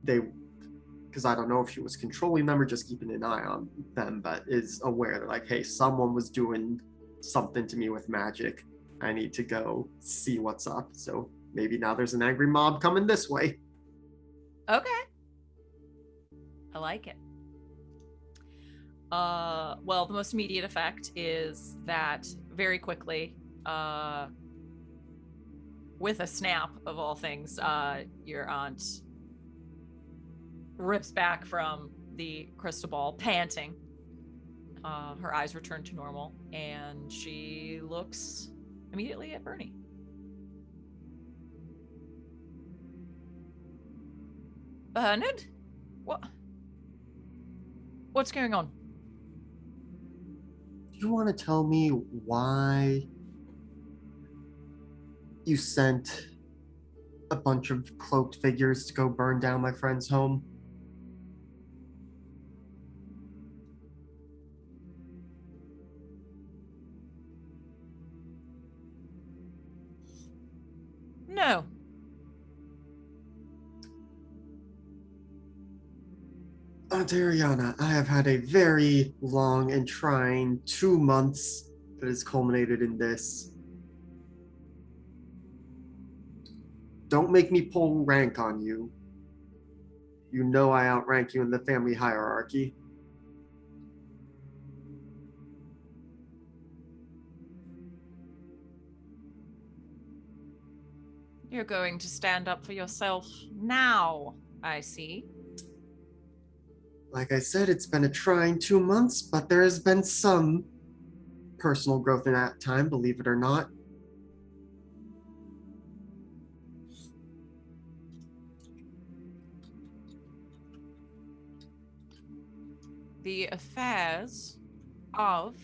because I don't know if she was controlling them or just keeping an eye on them, but is aware that, like, hey, someone was doing something to me with magic. I need to go see what's up. So maybe now there's an angry mob coming this way. Okay. I like it. Well, the most immediate effect is that very quickly, with a snap of all things, your aunt rips back from the crystal ball, panting. Her eyes return to normal, and she looks immediately at Bernie. Bernard? What's going on? Do you want to tell me why you sent a bunch of cloaked figures to go burn down my friend's home? No. Aunt Ariana, I have had a very long and trying 2 months that has culminated in this. Don't make me pull rank on you. You know I outrank you in the family hierarchy. You're going to stand up for yourself now, I see. Like I said, it's been a trying 2 months, but there has been some personal growth in that time, believe it or not. The affairs of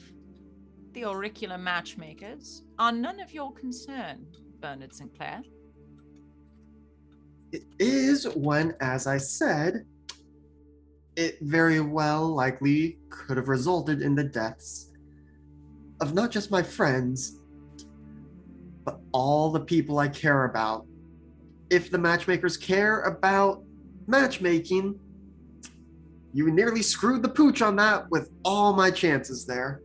the auricular matchmakers are none of your concern, Bernard Sinclair. It is when, as I said, it very well likely could have resulted in the deaths of not just my friends, but all the people I care about. If the matchmakers care about matchmaking, you nearly screwed the pooch on that with all my chances there,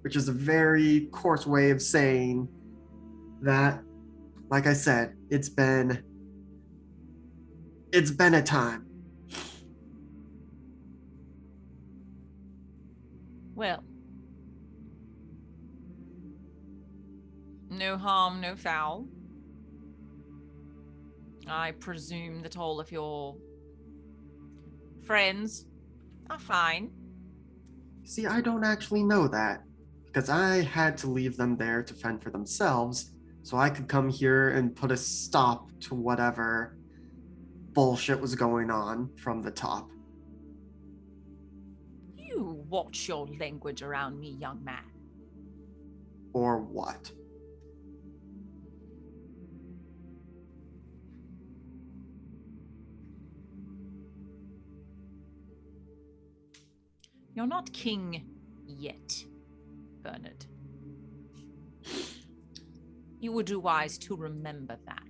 which is a very coarse way of saying that, like I said, it's been a time. Well, no harm, no foul. I presume that all of your friends are fine. See, I don't actually know that, because I had to leave them there to fend for themselves, so I could come here and put a stop to whatever bullshit was going on from the top. You watch your language around me, young man. Or what? You're not king yet, Bernard. You would do wise to remember that.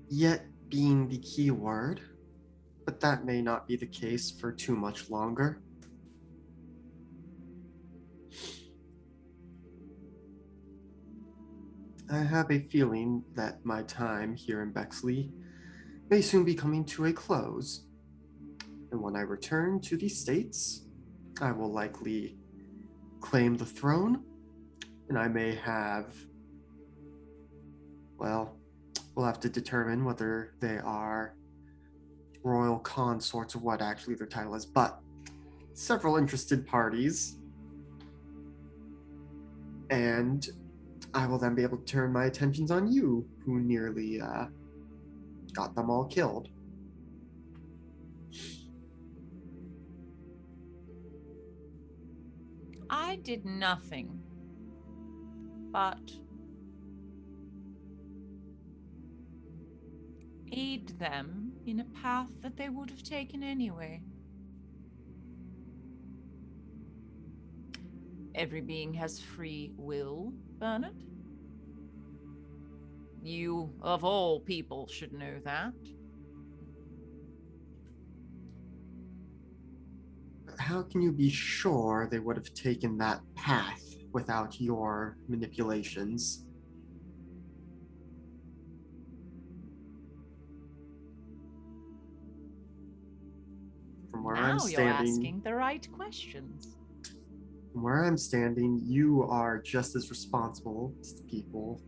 Yet being the key word, but that may not be the case for too much longer. I have a feeling that my time here in Bexley may soon be coming to a close. And when I return to the States, I will likely claim the throne, and I may have, well, we'll have to determine whether they are royal consorts or what actually their title is, but several interested parties. And I will then be able to turn my attentions on you, who nearly got them all killed. I did nothing but aid them in a path that they would have taken anyway. Every being has free will, Bernard. You, of all people, should know that. How can you be sure they would have taken that path without your manipulations? From where I'm Now you're standing, asking the right questions. from where I'm standing, you are just as responsible as the people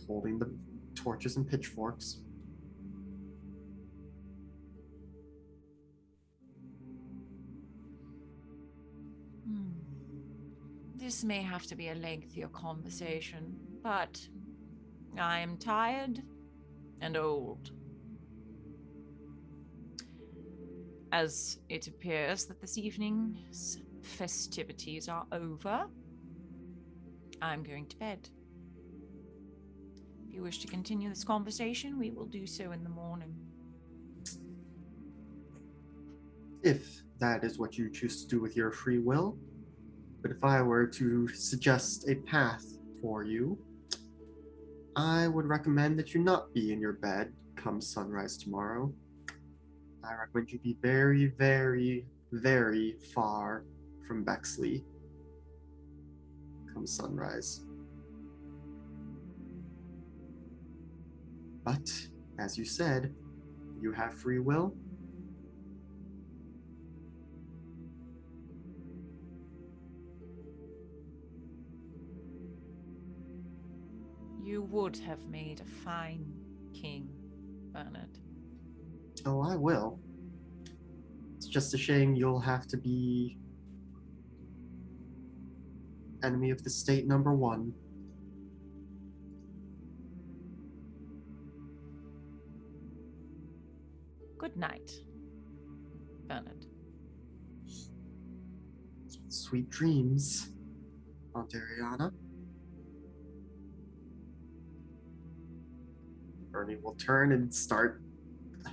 holding the torches and pitchforks. This may have to be a lengthier conversation, but I am tired and old. As it appears that this evening's festivities are over, I'm going to bed. If you wish to continue this conversation, we will do so in the morning. If that is what you choose to do with your free will. But if I were to suggest a path for you, I would recommend that you not be in your bed come sunrise tomorrow. I recommend you be very, very, very far from Bexley come sunrise. But, as you said, you have free will. You would have made a fine king, Bernard. Oh, I will. It's just a shame you'll have to be enemy of the state #1. Good night, Bernard. Sweet dreams, Aunt Ariana. Bernie will turn and start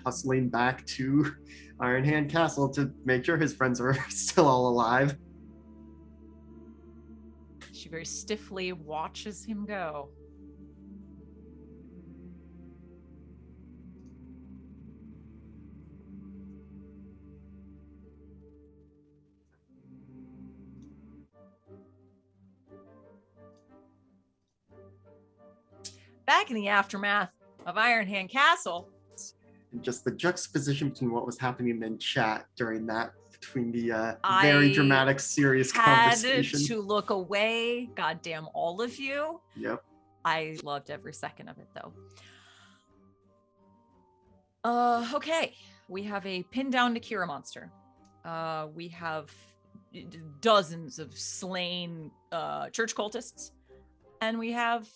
hustling back to Iron Hand Castle to make sure his friends are still all alive. She very stiffly watches him go. Back in the aftermath of Iron Hand Castle. And just the juxtaposition between what was happening in chat during that, between the I very dramatic, serious had conversation. to look away. Goddamn all of you. Yep. I loved every second of it, though. Okay. We have a pinned down Nakira monster. We have dozens of slain church cultists. And we have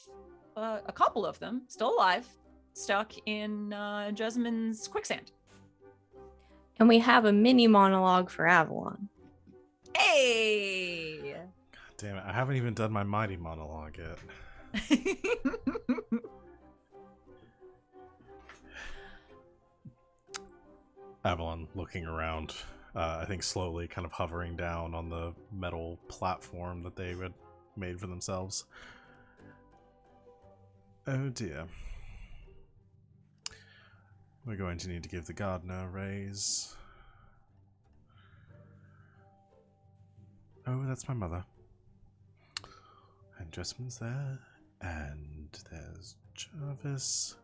a couple of them still alive, stuck in Jessamine's quicksand. And we have a mini monologue for Avalon. Hey! God damn it, I haven't even done my mighty monologue yet. Avalon looking around, I think slowly kind of hovering down on the metal platform that they had made for themselves. Oh dear. We're going to need to give the gardener a raise. Oh, that's my mother. And Jessamine's there. And there's Jarvis.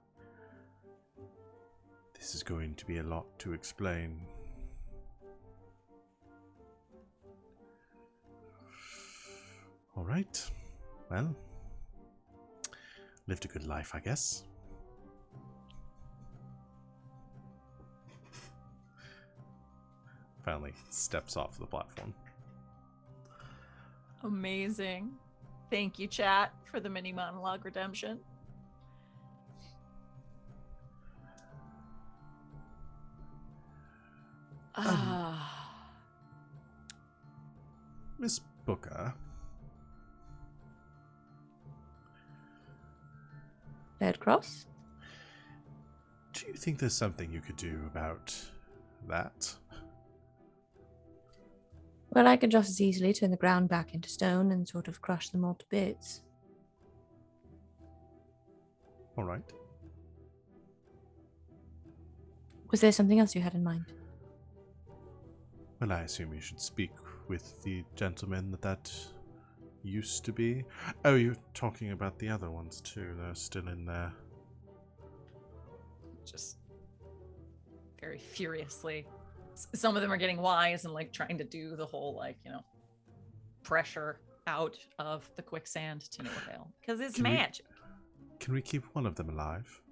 This is going to be a lot to explain. All right. Well, lived a good life, I guess. Finally steps off the platform. Amazing. Thank you, chat, for the mini monologue redemption. Miss Booker, Layrd Cross? do you think there's something you could do about that? Well, I could just as easily turn the ground back into stone and sort of crush them all to bits. All right. Was there something else you had in mind? Well, I assume you should speak with the gentleman that used to be. Oh, you're talking about the other ones too. They're still in there. Just very furiously. Some of them are getting wise and like trying to do the whole like, pressure out of the quicksand to no avail. Because it's magic. Can we keep one of them alive?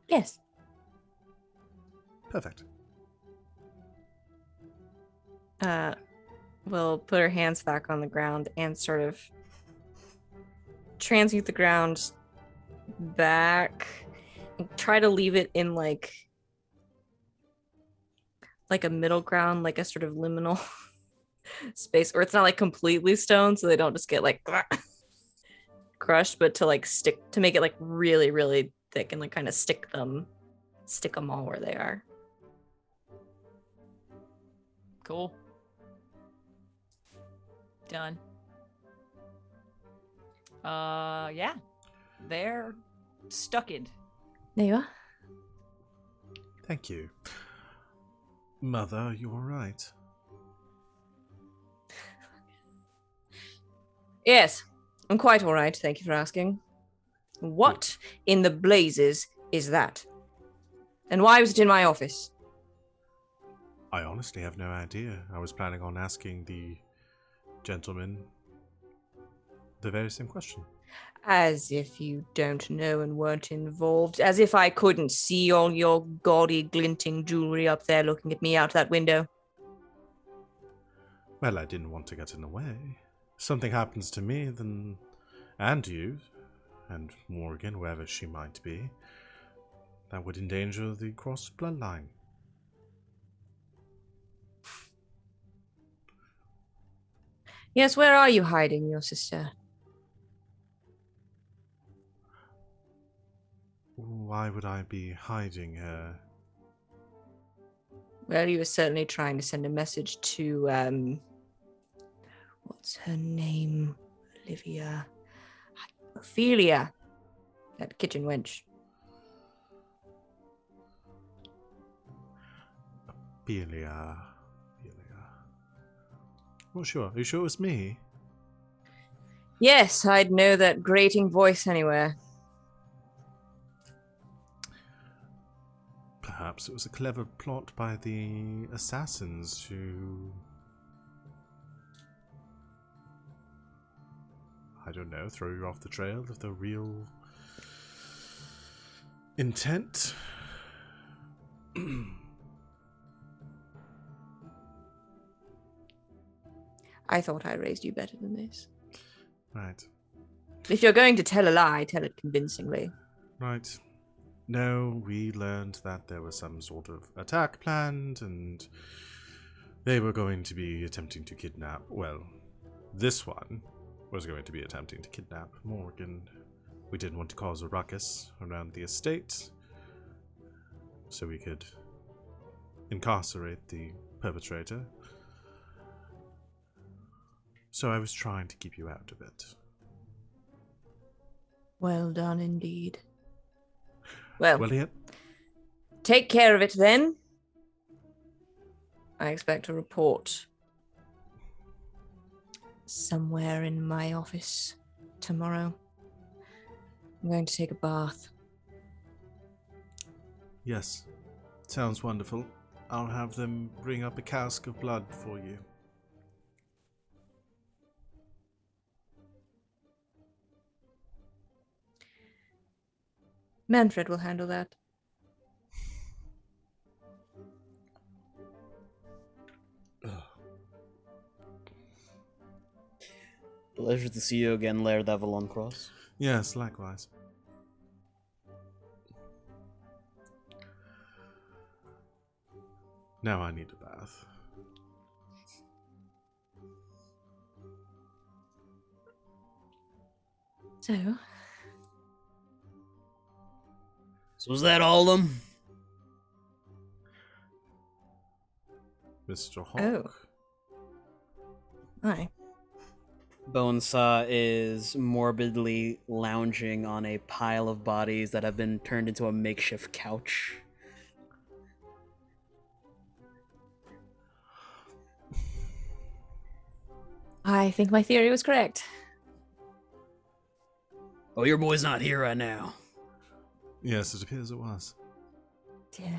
Yes. Perfect. We'll put her hands back on the ground and sort of transmute the ground back and try to leave it in like a middle ground, like a sort of liminal space where it's not like completely stone, so they don't just get like crushed, but to like to make it like really, really thick and like kind of stick them all where they are. Cool. Done. Yeah. They're stucked. There you are. Thank you. Mother, are you all right? Yes, I'm quite all right. Thank you for asking. What in the blazes is that? And why was it in my office? I honestly have no idea. I was planning on asking the gentleman the very same question. As if you don't know and weren't involved. As if I couldn't see all your gaudy, glinting jewelry up there looking at me out that window. Well, I didn't want to get in the way. If something happens to me, then... and you, and Morgan, wherever she might be, that would endanger the cross bloodline. Yes, where are you hiding your sister? Why would I be hiding her? Well, you were certainly trying to send a message to, what's her name? Ophelia. That kitchen wench. Ophelia. Well, sure. Are you sure it was me? Yes, I'd know that grating voice anywhere. Perhaps it was a clever plot by the assassins who... I don't know, throw you off the trail of the real intent? I thought I raised you better than this. Right. If you're going to tell a lie, tell it convincingly. Right. No, we learned that there was some sort of attack planned, and they were going to be attempting to kidnap... Well, this one was going to be attempting to kidnap Morgan. We didn't want to cause a ruckus around the estate, so we could incarcerate the perpetrator. So I was trying to keep you out of it. Well done indeed. Well, yeah. Take care of it then. I expect a report somewhere in my office tomorrow. I'm going to take a bath. Yes. Sounds wonderful. I'll have them bring up a cask of blood for you. Manfred will handle that. Pleasure to see you again, Laird Avalon Cross. Yes, likewise. Now I need a bath. So, So was that all of them? Mr. Hawke. Oh. Hi. Bonesaw is morbidly lounging on a pile of bodies that have been turned into a makeshift couch. I think my theory was correct. Oh, your boy's not here right now. Yes, it appears it was. Yeah.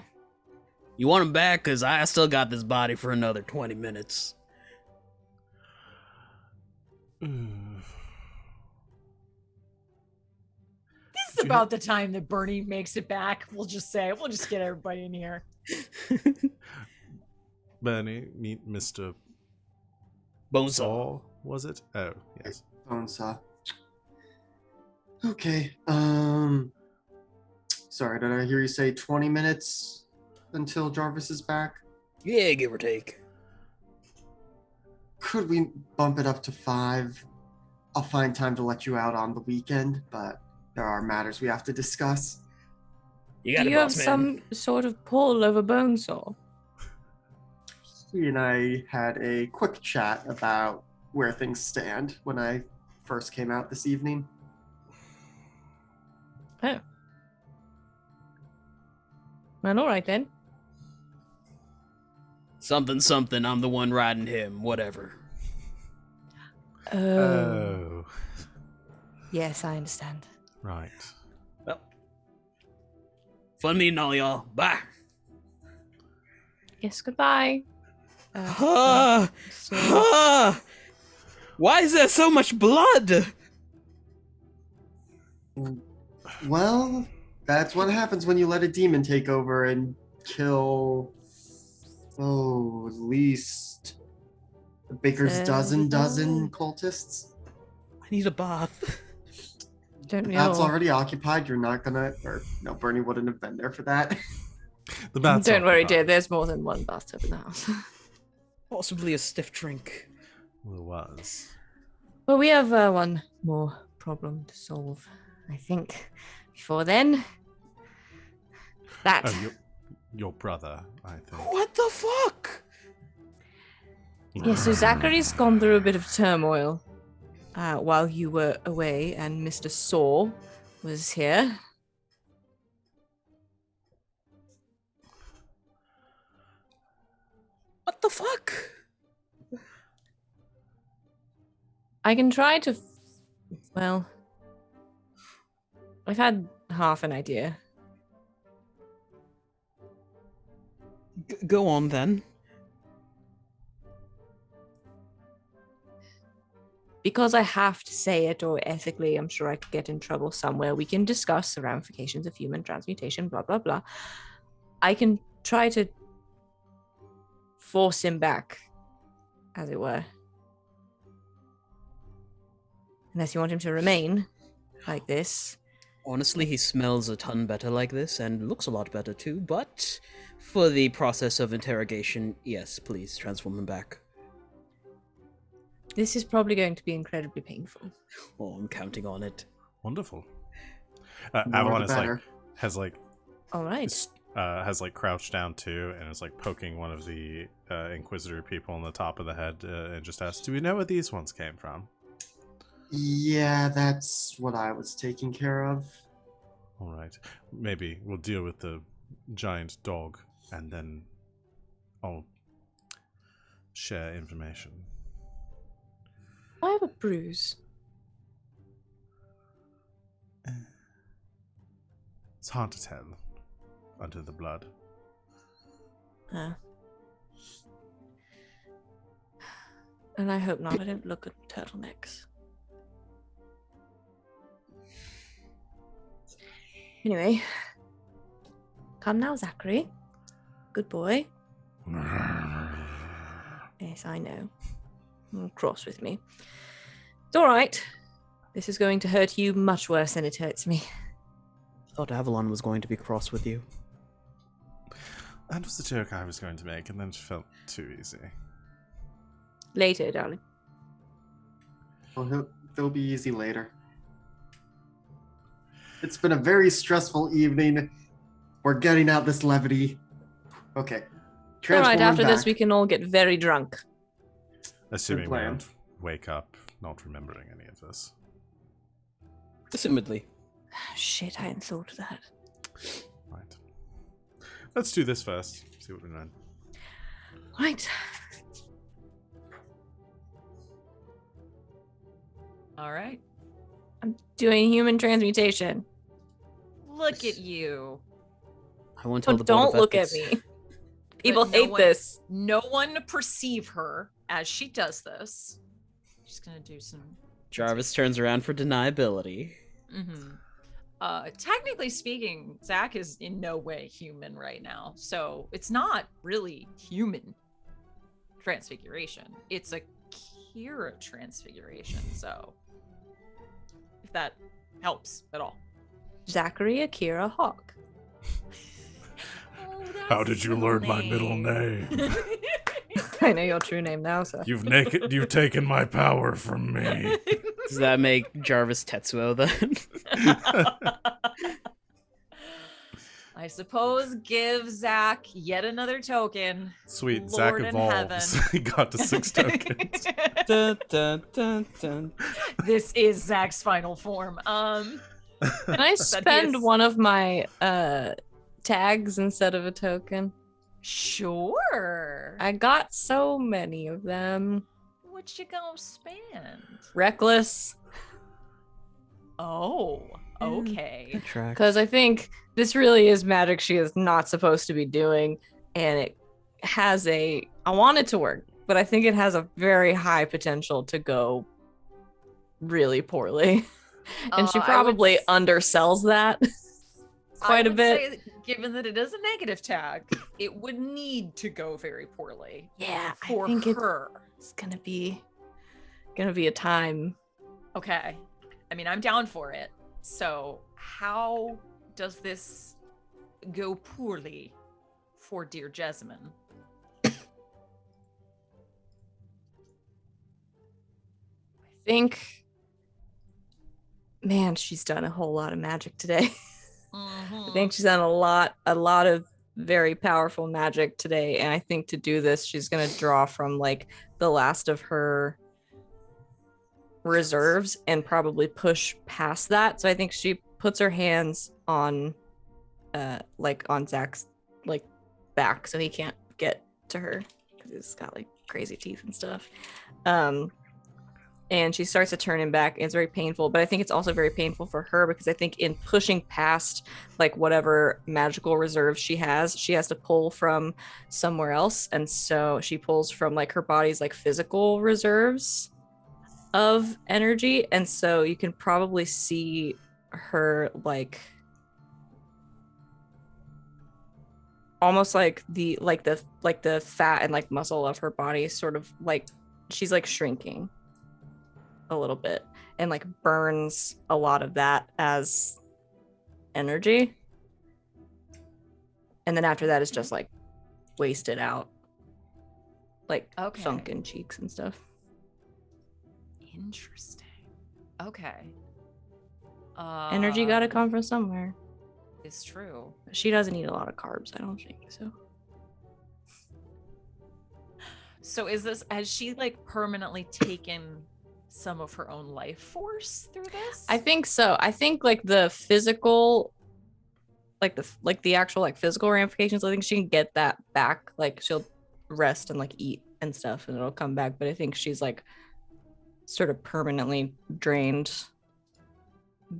You want him back? Because I still got this body for another 20 minutes. This is about the time that Bernie makes it back. We'll just get everybody in here. Bernie, meet Mr. Bonesaw. Was it? Oh, yes. Bonesaw. Okay. Sorry, did I hear you say 20 minutes until Jarvis is back? Yeah, give or take. Could we bump it up to 5? I'll find time to let you out on the weekend, but there are matters we have to discuss. You got Do it, you have boss man. some sort of pull over Bonesaw? He and I had a quick chat about where things stand when I first came out this evening. Oh. Well, all right then. Something, something, I'm the one riding him, whatever. Oh. Yes, I understand. Right. Well, fun meeting all y'all. Bye. Yes, goodbye. Ah, So, ah. Why is there so much blood? Well, that's what happens when you let a demon take over and kill, at least a baker's dozen cultists. I need a bath. don't we That's all? already occupied. You're not gonna, or no, Bernie wouldn't have been there for that. The bath's Don't worry, dear. occupied. There's more than one bathtub in the house. Possibly a stiff drink. Well, it was. Well, we have one more problem to solve, I think. Before then, that. Oh, your brother, I think. What the fuck? Yeah, so Zachary's gone through a bit of turmoil while you were away, and Mr. Saw was here. What the fuck? I can try to. Well, I've had half an idea. Go on then. Because I have to say it, or ethically, I'm sure I could get in trouble somewhere. We can discuss the ramifications of human transmutation, blah, blah, blah. I can try to force him back, as it were. Unless you want him to remain like this. Honestly, he smells a ton better like this, and looks a lot better too, but for the process of interrogation, yes, please, transform him back. This is probably going to be incredibly painful. Oh, I'm counting on it. Wonderful. More Avalon the is better. All right. has crouched down too, and is like poking one of the Inquisitor people on the top of the head, and just asks, "Do we know where these ones came from?" Yeah, that's what I was taking care of. All right, maybe we'll deal with the giant dog, and then I'll share information. I have a bruise. It's hard to tell under the blood. And I hope not. I don't look at turtlenecks. Anyway. Come now, Zachary. Good boy. Yes, I know. Cross with me. It's all right. This is going to hurt you much worse than it hurts me. I thought Avalon was going to be cross with you. That was the joke I was going to make, and then it felt too easy. Later, darling. Well, they'll be easy later. It's been a very stressful evening. We're getting out this levity. Okay. All right, after back. this, we can all get very drunk. Assuming we plan. don't wake up not remembering any of this. Assumedly. Shit, I hadn't thought of that. Right. Let's do this first. See what we learn. Right. All right. I'm doing human transmutation. Look at you. I won't tell Oh, the Board don't of look at Ethics. me. People no hate one- this. No one perceive her as she does this. She's gonna do some. Jarvis turns around for deniability. Mm-hmm. Technically speaking, Zach is in no way human right now, so it's not really human transfiguration. It's a Kira transfiguration. So, if that helps at all. Zachary Akira Hawke. Oh, How that's did you his learn my middle name? I know your true name now, so. You've taken my power from me. Does that make Jarvis Tetsuo then? I suppose give Zach yet another token. Sweet, Zach Lord in evolves. heaven. He got to 6 tokens. Dun, dun, dun, dun. This is Zach's final form. Can I is- spend one of my tags instead of a token? Sure. I got so many of them. What you gonna spend? Reckless. Oh, okay. That tracks. Because I think this really is magic she is not supposed to be doing. And it has I want it to work, but I think it has a very high potential to go really poorly. And she I would probably s- undersells that quite I a would bit. say that given that it is a negative tag, it would need to go very poorly Yeah, for I think her. it's gonna be a time. Okay. I mean, I'm down for it. So, how does this go poorly for dear Jessamine? I think, man, she's done a whole lot of magic today. I think she's done a lot of very powerful magic today, and I think to do this, she's gonna draw from like the last of her reserves and probably push past that. So I think she puts her hands on on Zach's like back so he can't get to her because he's got like crazy teeth and stuff. And she starts to turn him back, and it's very painful, but I think it's also very painful for her because I think in pushing past like whatever magical reserves she has to pull from somewhere else. And so she pulls from like her body's like physical reserves of energy. And so you can probably see her like almost like the fat and like muscle of her body sort of like she's like shrinking a little bit and like burns a lot of that as energy. And then after that is just like wasted out, like Okay. sunken cheeks and stuff. Interesting. Okay. Energy gotta come from somewhere. It's true. She doesn't eat a lot of carbs, I don't think so. So has she like permanently taken some of her own life force through this? I think so. I think like the physical, like the actual like physical ramifications, I think she can get that back. Like she'll rest and like eat and stuff and it'll come back. But I think she's like sort of permanently drained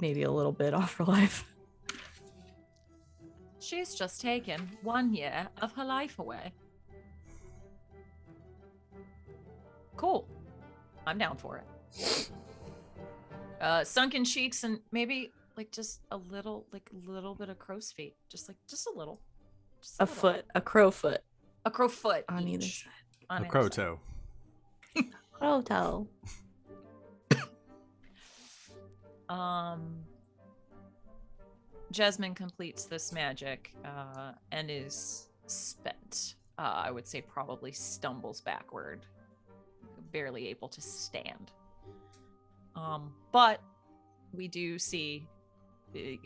maybe a little bit off her life. She's just taken 1 year of her life away. Cool. I'm down for it. Sunken cheeks and maybe like just a little bit of crow's feet, just a little, just A little. foot, a crow foot a crow foot on either each. side. On A either crow side. toe. Crow toe. Jessamine completes this magic and is spent. I would say probably stumbles backward, barely able to stand. But we do see,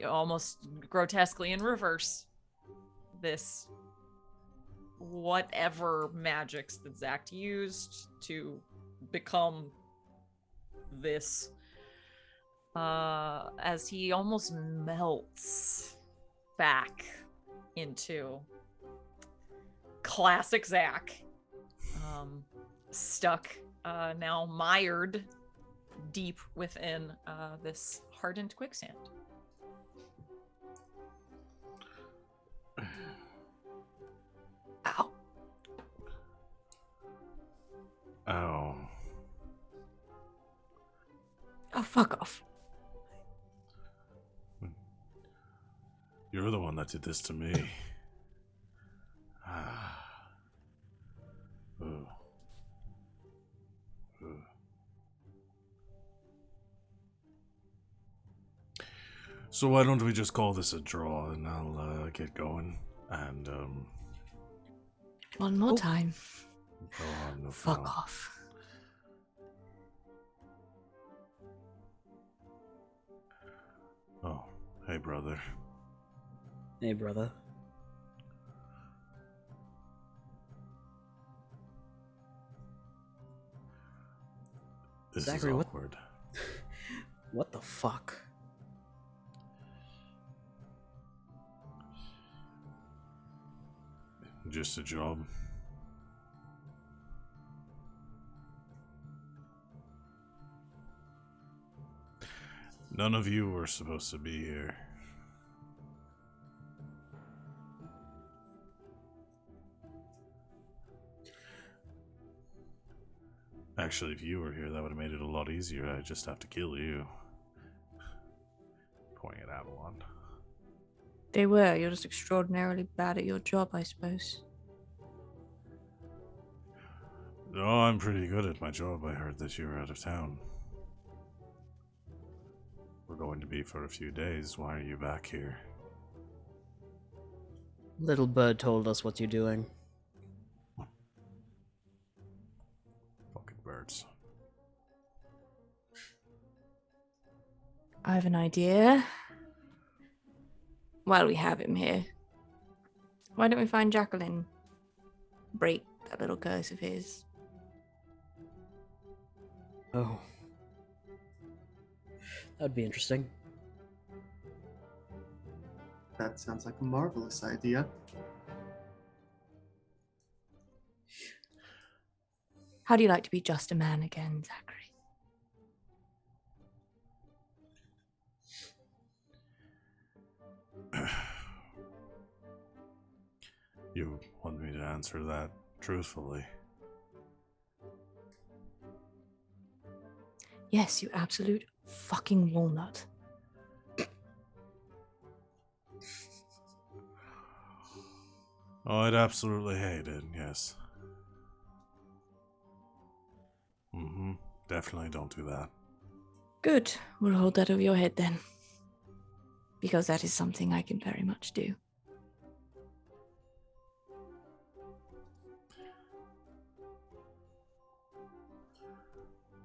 almost grotesquely in reverse, this whatever magics that Zach used to become this, as he almost melts back into classic Zach, stuck, now mired deep within this hardened quicksand. Ow. Oh. Oh, fuck off. You're the one that did this to me. Ooh. Ooh. So why don't we just call this a draw and I'll get going and One more time. no harm, no Fuck foul. off. Oh, hey brother. Hey, brother. This Zachary, is what- awkward. What the fuck? Just a job. None of you were supposed to be here. Actually, if you were here, that would have made it a lot easier. I'd just have to kill you. Pointing at Avalon. They were. You're just extraordinarily bad at your job, I suppose. Oh, I'm pretty good at my job. I heard that you were out of town. We're going to be for a few days. Why are you back here? Little bird told us what you're doing. Fucking birds. I have an idea. While we have him here, why don't we find Jacqueline? Break that little curse of his. Oh. That'd be interesting. That sounds like a marvelous idea. How do you like to be just a man again, Zachary? You want me to answer that truthfully? Yes, you absolute fucking walnut. Oh, I'd absolutely hate it, yes. Mm-hmm. Definitely don't do that. Good. We'll hold that over your head then. Because that is something I can very much do.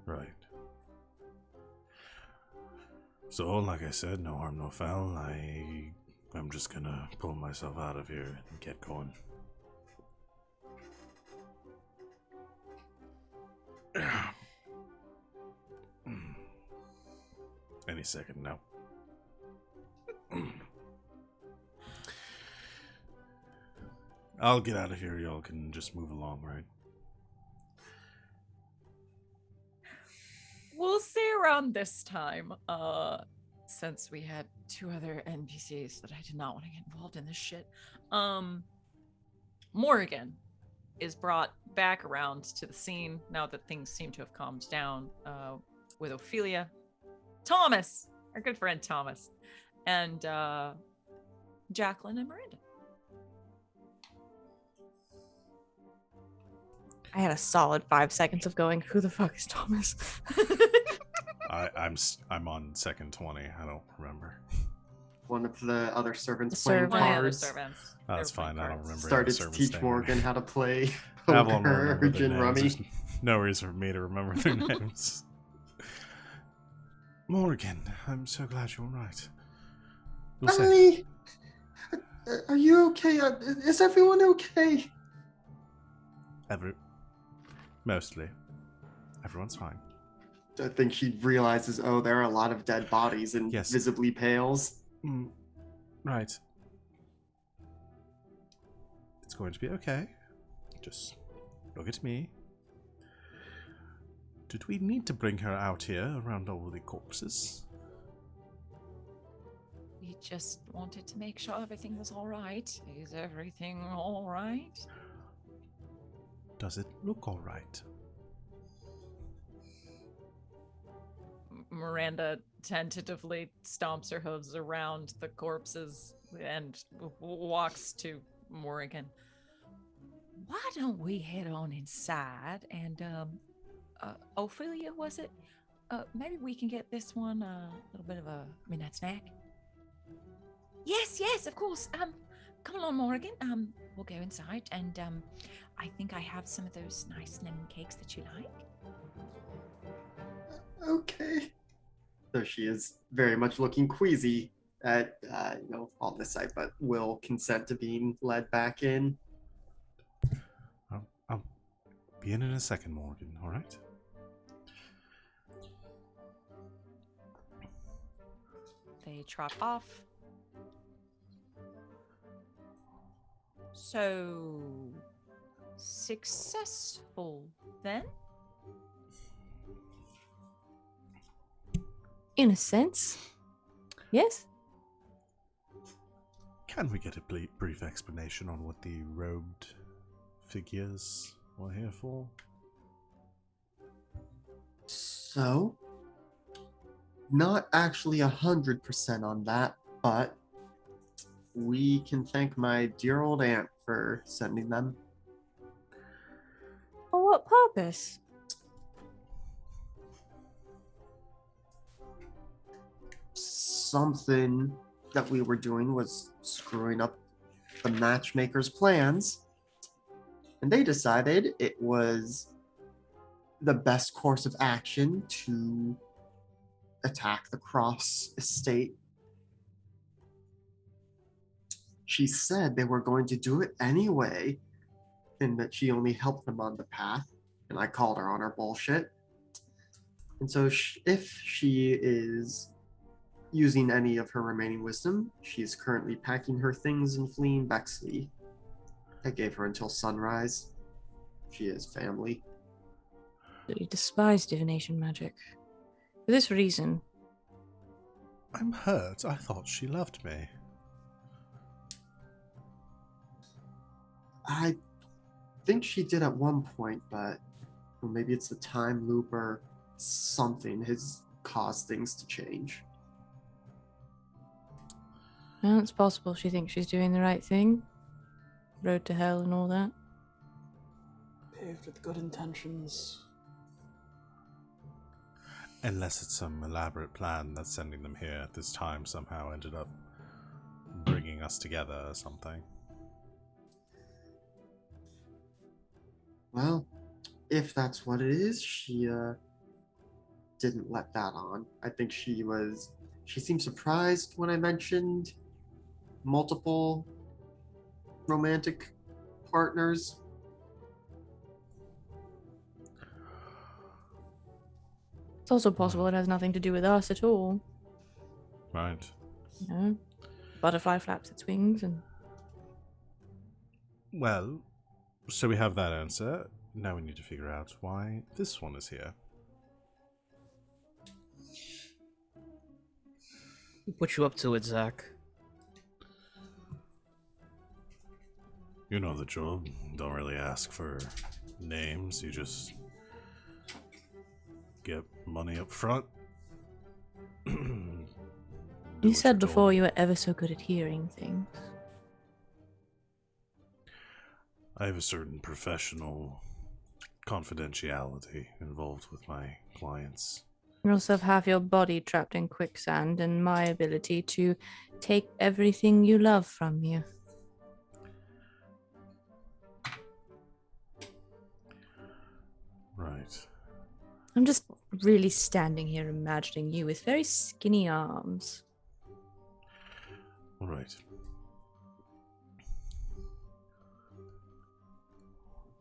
Right. So, like I said, no harm, no foul. I'm just gonna pull myself out of here and get going. Any second now. I'll get out of here. Y'all can just move along, right? We'll say around this time, since we had two other NPCs that I did not want to get involved in this shit, Morrigan is brought back around to the scene now that things seem to have calmed down, with Ophelia. Thomas, our good friend Thomas, and Jacqueline and Miranda. I had a solid 5 seconds of going, who the fuck is Thomas? I'm on second 20. I don't remember. One of the other servants The playing servant. One of the cards. servants. Oh, They that's were playing fine. I don't cards. remember. Started the to servants' teach name. Morgan how to play Avalon will poker, remember their gin names. rummy. There's no reason for me to remember their names. Morgan, I'm so glad you're all right. You're safe. Ellie, are you okay? Is everyone okay? Mostly. Everyone's fine. I think she realizes, oh, there are a lot of dead bodies and Yes. visibly pales. Right. It's going to be okay. Just look at me. Did we need to bring her out here around all the corpses? We just wanted to make sure everything was all right. Is everything all right? Does it look all right? Miranda tentatively stomps her hooves around the corpses and walks to Morgan. Why don't we head on inside and Ophelia, was it? Maybe we can get this one a little bit of a midnight snack. Yes, of course. Come along, Morgan. We'll go inside, and I think I have some of those nice lemon cakes that you like. Okay. So she is very much looking queasy at all this sight, but will consent to being led back in. I'll be in a second, Morgan, all right? They trot off. So successful then? In a sense. Yes? Can we get a brief explanation on what the robed figures were here for? So, not actually 100% on that, but we can thank my dear old aunt for sending them. For what purpose? Something that we were doing was screwing up the matchmaker's plans, and they decided it was the best course of action to attack the Cross estate. She said they were going to do it anyway, and that she only helped them on the path, and I called her on her bullshit. And so if she is using any of her remaining wisdom, she is currently packing her things and fleeing Bexley. I gave her until sunrise. She is family. You despise divination magic. For this reason. I'm hurt. I thought she loved me. I think she did at one point, but maybe it's the time loop or something has caused things to change. Well, it's possible she thinks she's doing the right thing. Road to hell and all that. Paved with good intentions. Unless it's some elaborate plan that's sending them here at this time somehow ended up bringing us together or something. Well, if that's what it is, she didn't let that on. I think she seemed surprised when I mentioned multiple romantic partners. It's also possible it has nothing to do with us at all. Right. You know? Butterfly flaps its wings and... Well, so we have that answer. Now we need to figure out why this one is here. Who put you up to it, Zach? You know the drill. Don't really ask for names. You just get money up front. do You what said you're before told. you were ever so good at hearing things. I have a certain professional confidentiality involved with my clients. You also have half your body trapped in quicksand, and my ability to take everything you love from you. Right. I'm just really standing here imagining you with very skinny arms. Right.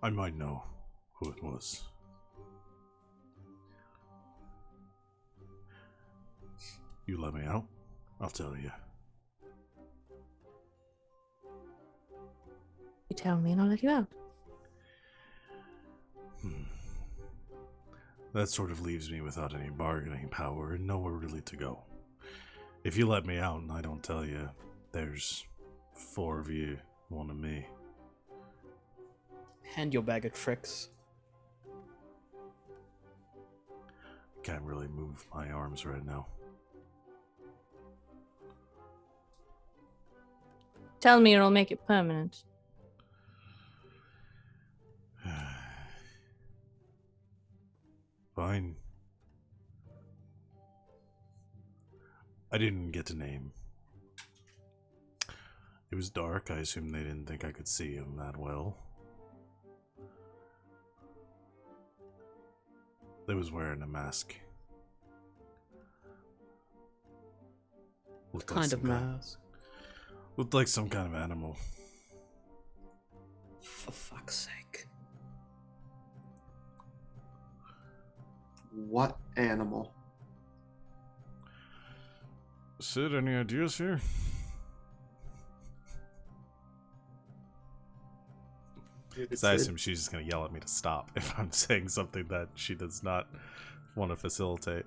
I might know who it was. You let me out, I'll tell you. You tell me and I'll let you out. That sort of leaves me without any bargaining power and nowhere really to go. If you let me out and I don't tell you, there's 4 of you, 1 of me. Hand your bag of tricks. Can't really move my arms right now. Tell me or I'll make it permanent. Fine. I didn't get a name. It was dark. I assume they didn't think I could see him that well. They was wearing a mask. What kind of mask? Looked like some kind of animal. For fuck's sake. What animal? Sid, any ideas here? So I assume she's just gonna yell at me to stop if I'm saying something that she does not want to facilitate.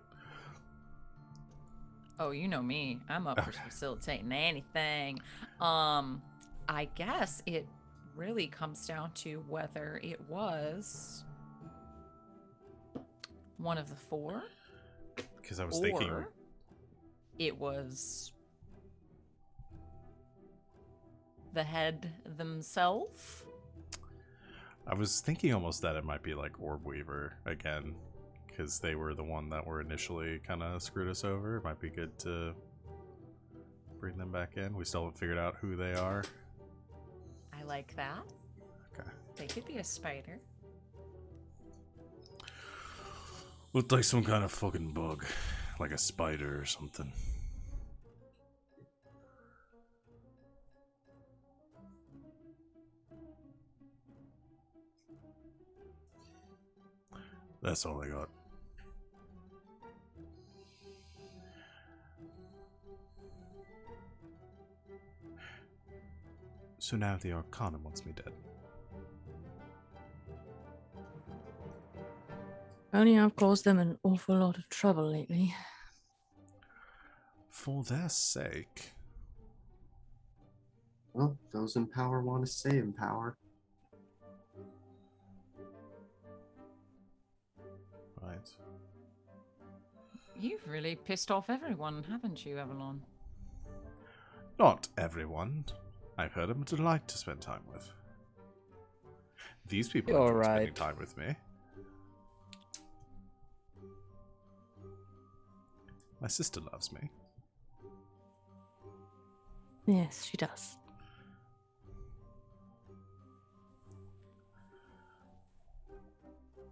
Oh, you know me. I'm up for facilitating anything. I guess it really comes down to whether it was one of the 4, Because I was thinking, or it was the head themselves. I was thinking almost that it might be like Orb Weaver again, because they were the one that were initially kind of screwed us over. It might be good to bring them back in. We still haven't figured out who they are. I like that. Okay. They could be a spider. Looked like some kind of fucking bug, like a spider or something. That's all I got. So now the Arcana wants me dead. Only I've caused them an awful lot of trouble lately. For their sake. Well, those in power want to stay in power. Right. You've really pissed off everyone, haven't you, Avalon? Not everyone. I've heard I'm a delight to spend time with. These people You're enjoy spending right. time with me. My sister loves me. Yes, she does.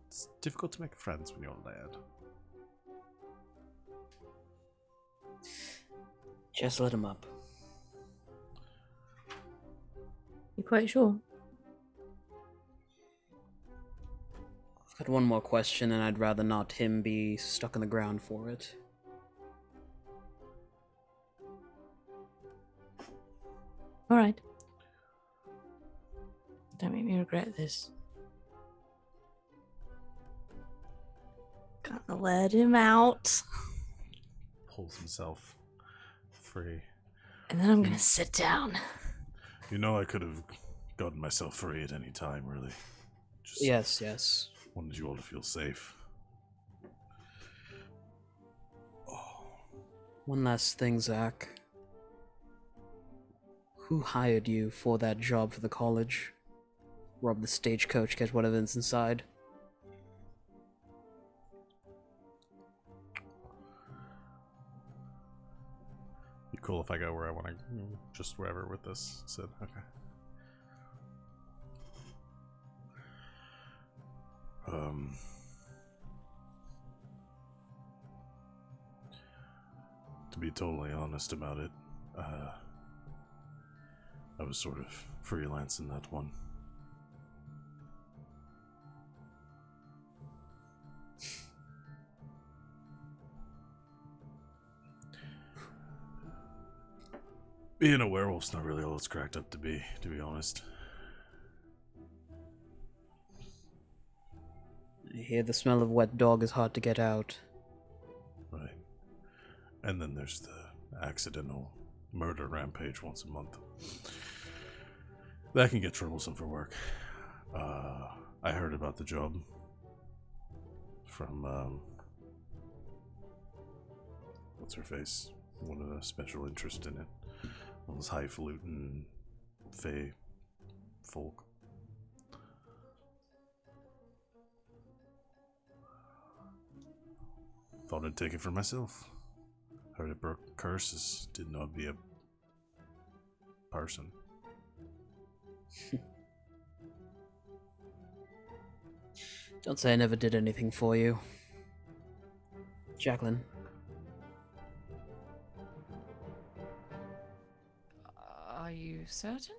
It's difficult to make friends when you're Laird. Just let him up. You quite sure? I've got one more question, and I'd rather not him be stuck in the ground for it. All right. Don't make me regret this. Gotta let him out. Pulls himself free. And then I'm gonna sit down. You know, I could have gotten myself free at any time, really. Just Yes. wanted you all to feel safe. One last thing, Zach. Who hired you for that job for the college? Rob the stagecoach, get whatever's inside. Be cool if I go where I want to, just wherever with this. Said okay. To be totally honest about it, I was sort of freelancing that one. Being a werewolf's not really all it's cracked up to be honest. I hear the smell of wet dog is hard to get out. Right. And then there's the accidental murder rampage once a month. That can get troublesome for work. I heard about the job from, what's her face? One of the special interest in it. All those highfalutin fae folk. Thought I'd take it for myself. Heard it broke curses. Didn't know it'd be a person. Don't say I never did anything for you. Jacqueline. Are you certain?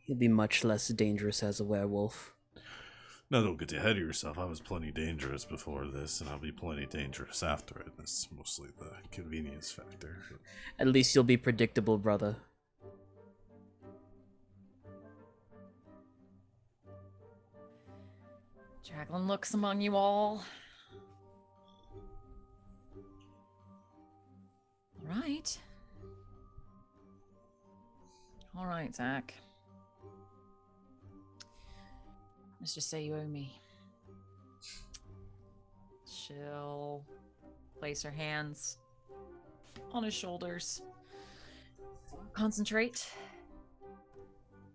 You'll be much less dangerous as a werewolf. Now don't get ahead of yourself. I was plenty dangerous before this, and I'll be plenty dangerous after it. That's mostly the convenience factor. At least you'll be predictable, brother. Jacqueline looks among you all. All right, Zach. Let's just say you owe me. She'll place her hands on his shoulders. Concentrate.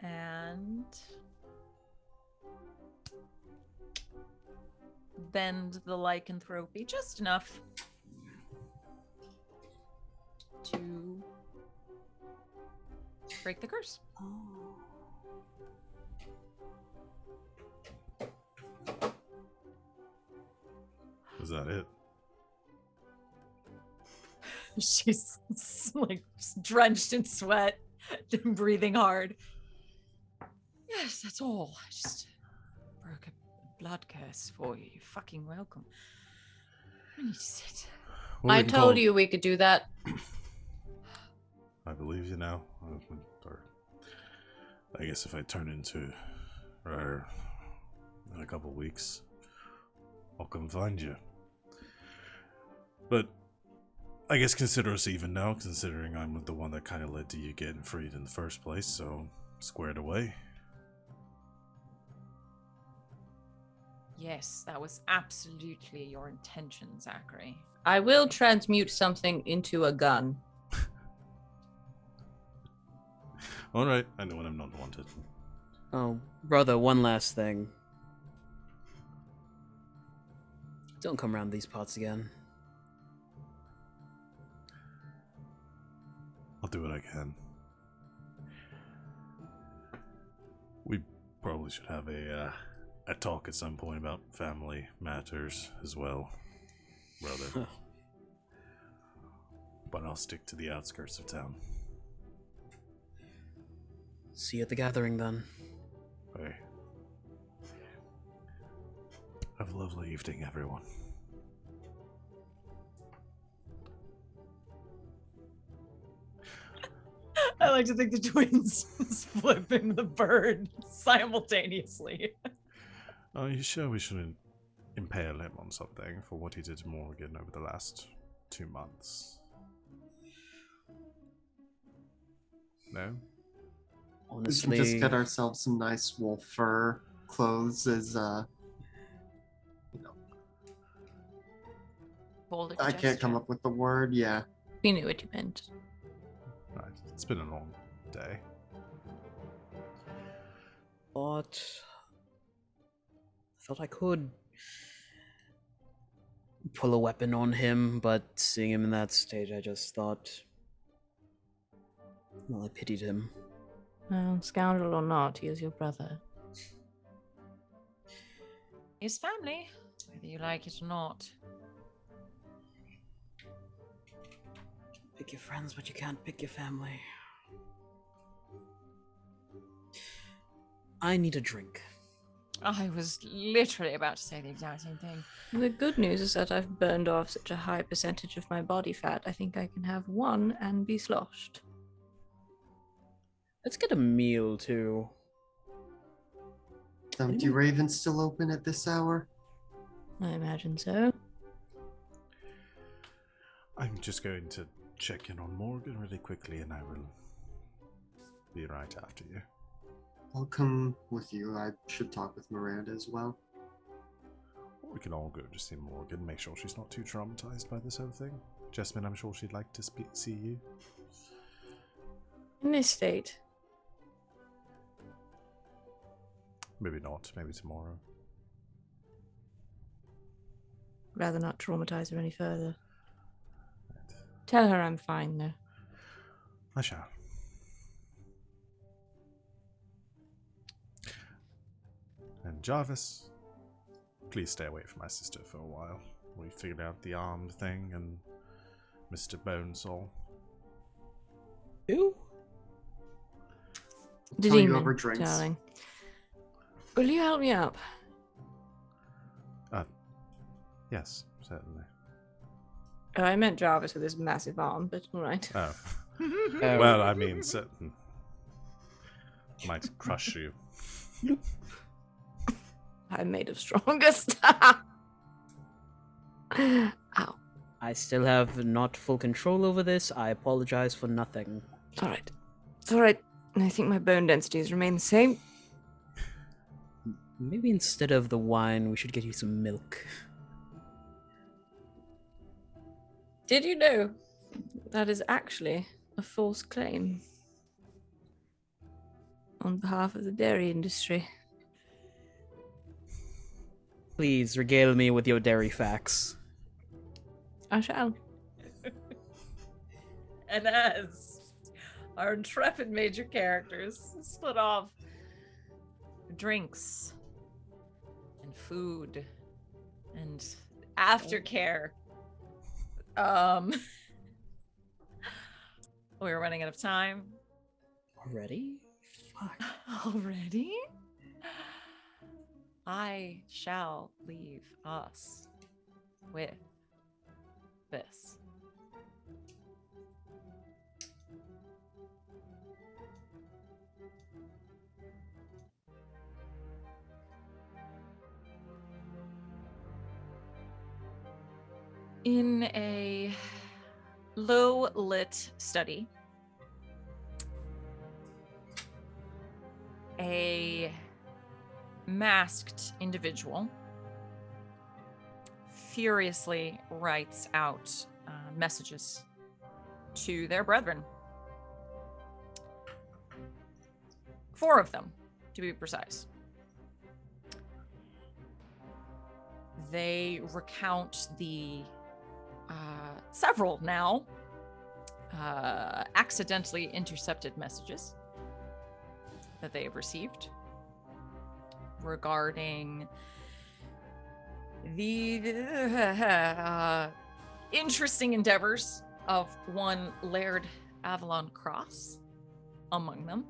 And bend the lycanthropy just enough to break the curse. Was that it? She's like drenched in sweat, breathing hard. Yes, that's all. I just broke a blood curse for you. You're fucking welcome. I need to sit. Well, we I can told call- you we could do that. I believe you now. Or I guess if I turn into her in a couple weeks, I'll come find you. But I guess consider us even now, considering I'm the one that kind of led to you getting freed in the first place, so squared away. Yes, that was absolutely your intention, Zachary. I will transmute something into a gun. Alright, I know when I'm not wanted. Oh, brother, one last thing. Don't come around these parts again. I'll do what I can. We probably should have a talk at some point about family matters as well, brother. But I'll stick to the outskirts of town. See you at the gathering, then. Hey. Have a lovely evening, everyone. I like to think the twins is flipping the bird simultaneously. Are you sure we shouldn't impale him on something for what he did to Morgan over the last 2 months? No? We Honestly, can just get ourselves some nice wolf fur clothes as Bold I can't come up with the word. Yeah. We knew what you meant. Right. It's been a long day. But I thought I could pull a weapon on him, but seeing him in that state, I just thought, well, I pitied him. Well, scoundrel or not, he is your brother. His family, whether you like it or not. Pick your friends, but you can't pick your family. I need a drink. I was literally about to say the exact same thing. The good news is that I've burned off such a high percentage of my body fat, I think I can have one and be sloshed. Let's get a meal, too. Empty Raven's still open at this hour? I imagine so. I'm just going to check in on Morgan really quickly, and I will be right after you. I'll come with you. I should talk with Miranda as well. We can all go to see Morgan, make sure she's not too traumatized by this whole thing. Jessamine, I'm sure she'd like to see you. In this state. Maybe not, maybe tomorrow. Rather not traumatize her any further. Right. Tell her I'm fine, though. I shall. And Jarvis, please stay away from my sister for a while. We figured out the arm thing and Mr. Bonesaw. Who? The Tell you demon, over drinks. darling. Will you help me up? Yes, certainly. Oh, I meant Jarvis with his massive arm, but alright. Oh. Well, I mean, certain. Might crush you. I'm made of stronger stuff. Ow. I still have not full control over this. I apologize for nothing. It's alright. It's alright. I think my bone densities remain the same. Maybe instead of the wine, we should get you some milk. Did you know that is actually a false claim on behalf of the dairy industry? Please regale me with your dairy facts. I shall. And as our intrepid major characters split off drinks and food and aftercare, we were running out of time. Already? Fuck. Already? I shall leave us with this. In a low-lit study, a masked individual furiously writes out messages to their brethren. 4 of them, to be precise. They recount the several now accidentally intercepted messages that they have received regarding the interesting endeavors of one Layrd Avalon Cross among them,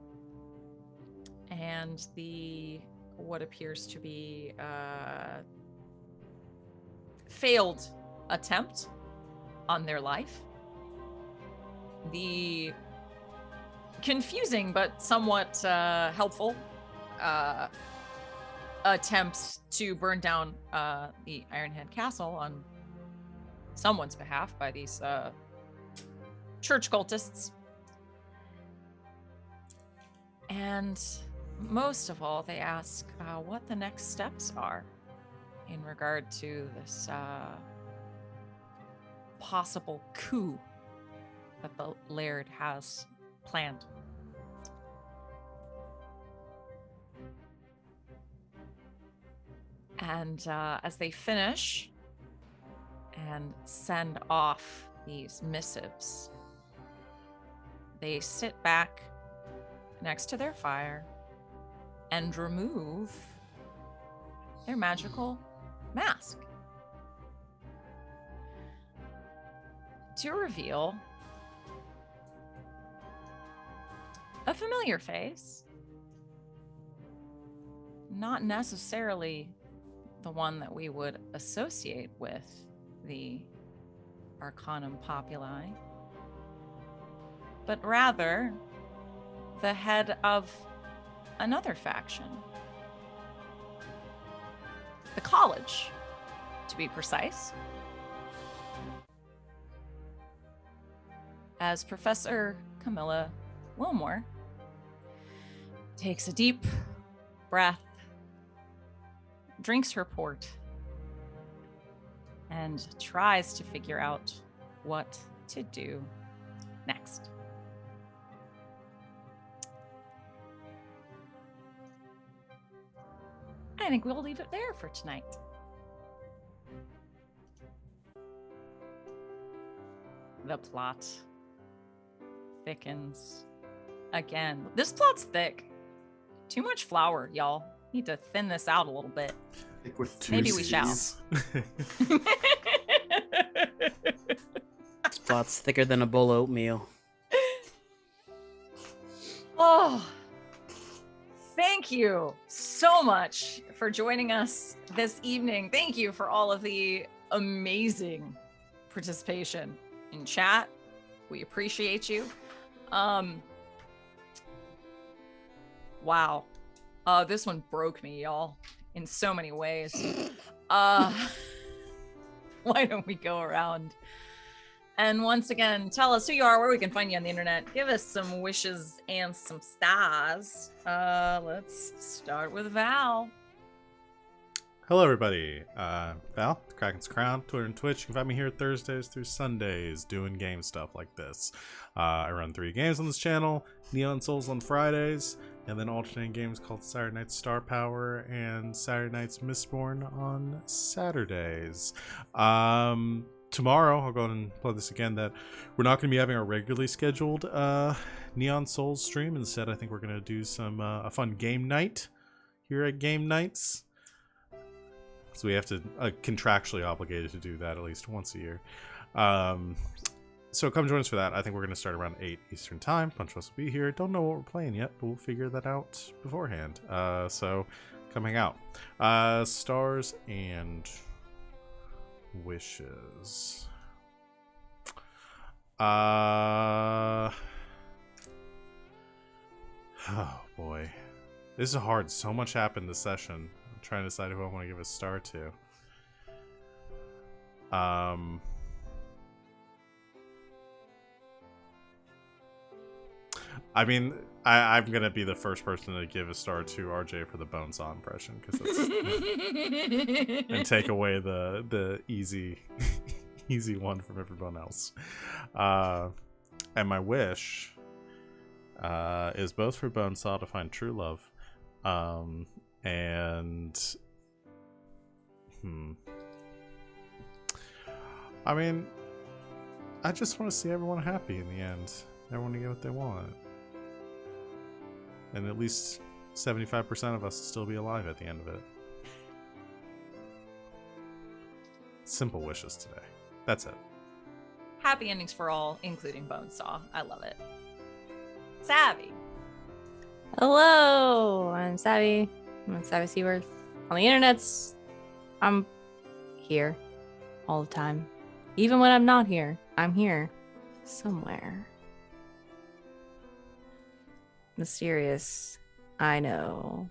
and the what appears to be failed attempt on their life. The confusing but somewhat helpful attempts to burn down the Ironhead Castle on someone's behalf by these church cultists. And most of all, they ask what the next steps are in regard to this possible coup that the Laird has planned. And as they finish and send off these missives, they sit back next to their fire and remove their magical mask to reveal a familiar face, not necessarily the one that we would associate with the Arcanum Populi, but rather the head of another faction. The college, to be precise. As Professor Camilla Wilmore takes a deep breath, drinks her port, and tries to figure out what to do next. I think we'll leave it there for tonight. The plot thickens again. This plot's thick. Too much flour, y'all. Need to thin this out a little bit. Thick with two Maybe we shall. C's. This plot's thicker than a bowl of oatmeal. Oh, thank you so much for joining us this evening. Thank you for all of the amazing participation in chat. We appreciate you. Wow. This one broke me, y'all, in so many ways. Why don't we go around and once again tell us who you are, where we can find you on the internet. Give us some wishes and some stars. Let's start with Val. Hello, everybody. Val, the Kraken's Crown, Twitter and Twitch. You can find me here Thursdays through Sundays doing game stuff like this. I run 3 games on this channel, Neon Souls on Fridays, and then alternating games called Saturday Night's Star Power and Saturday Night's Mistborn on Saturdays. Tomorrow, I'll go ahead and plug this again, that we're not going to be having our regularly scheduled Neon Souls stream. Instead, I think we're going to do some a fun game night here at GgameKnights. So we have to contractually obligated to do that at least once a year. So come join us for that. I think we're going to start around 8 Eastern time. Bunch of us will be here. Don't know what we're playing yet, but we'll figure that out beforehand. So come hang out. Stars and wishes. Oh boy. This is hard. So much happened this session. I'm trying to decide who I want to give a star to. I mean, I'm gonna be the first person to give a star to RJ for the Bonesaw impression, because that's and take away the easy easy one from everyone else. And my wish is both for Bonesaw to find true love, and I mean, I just want to see everyone happy in the end. Everyone to get what they want. And at least 75% of us will still be alive at the end of it. Simple wishes today. That's it. Happy endings for all, including Bonesaw. I love it. Savvy. Hello, I'm Savvy. I'm Savvy Seaworth. On the internets, I'm here all the time. Even when I'm not here, I'm here somewhere. Mysterious, I know.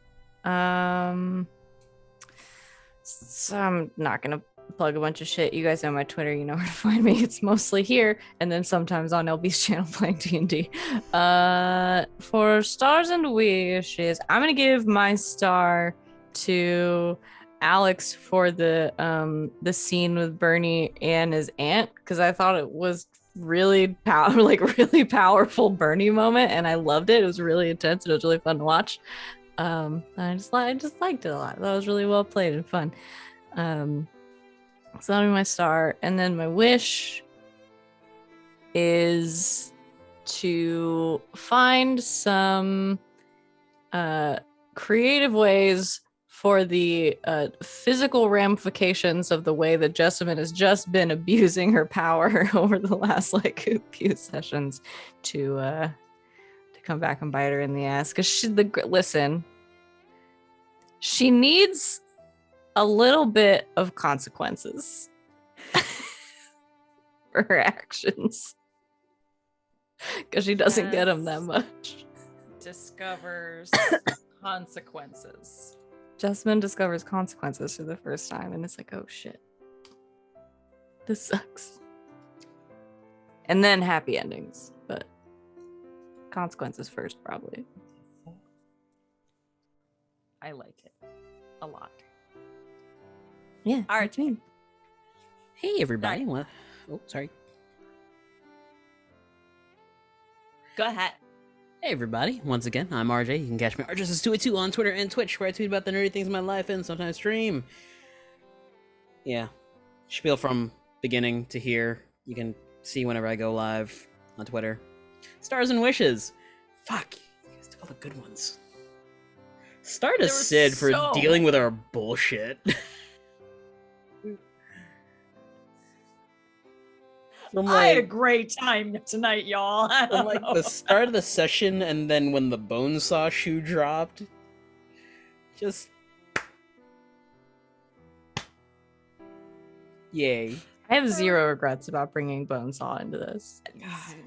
So I'm not gonna plug a bunch of shit. You guys know my Twitter, you know where to find me. It's mostly here, and then sometimes on LB's channel playing D&D. For stars and wishes, I'm gonna give my star to Alex for the scene with Bernie and his aunt, because I thought it was really really powerful Bernie moment, and I loved it. It was really intense. It was really fun to watch. I just liked it a lot. That was really well played and fun. So that'll be my star, and then my wish is to find some creative ways for the physical ramifications of the way that Jessamine has just been abusing her power over the last few sessions to come back and bite her in the ass. Because she needs a little bit of consequences for her actions, because she doesn't get them that much. Discovers consequences. Jessamine discovers consequences for the first time, and it's like, oh shit, this sucks. And then happy endings, but consequences first, probably. I like it a lot. Yeah. All right. Hey, everybody. Well, oh, sorry. Go ahead. Hey, everybody. Once again, I'm RJ. You can catch me RJS282 on Twitter and Twitch, where I tweet about the nerdy things in my life and sometimes stream. Yeah. Spiel from beginning to here. You can see whenever I go live on Twitter. Stars and wishes. Fuck. You guys took all the good ones. Star to Sid for dealing with our bullshit. I had a great time tonight, y'all. From the start of the session, and then when the Bonesaw shoe dropped, just yay. I have zero regrets about bringing Bonesaw into this.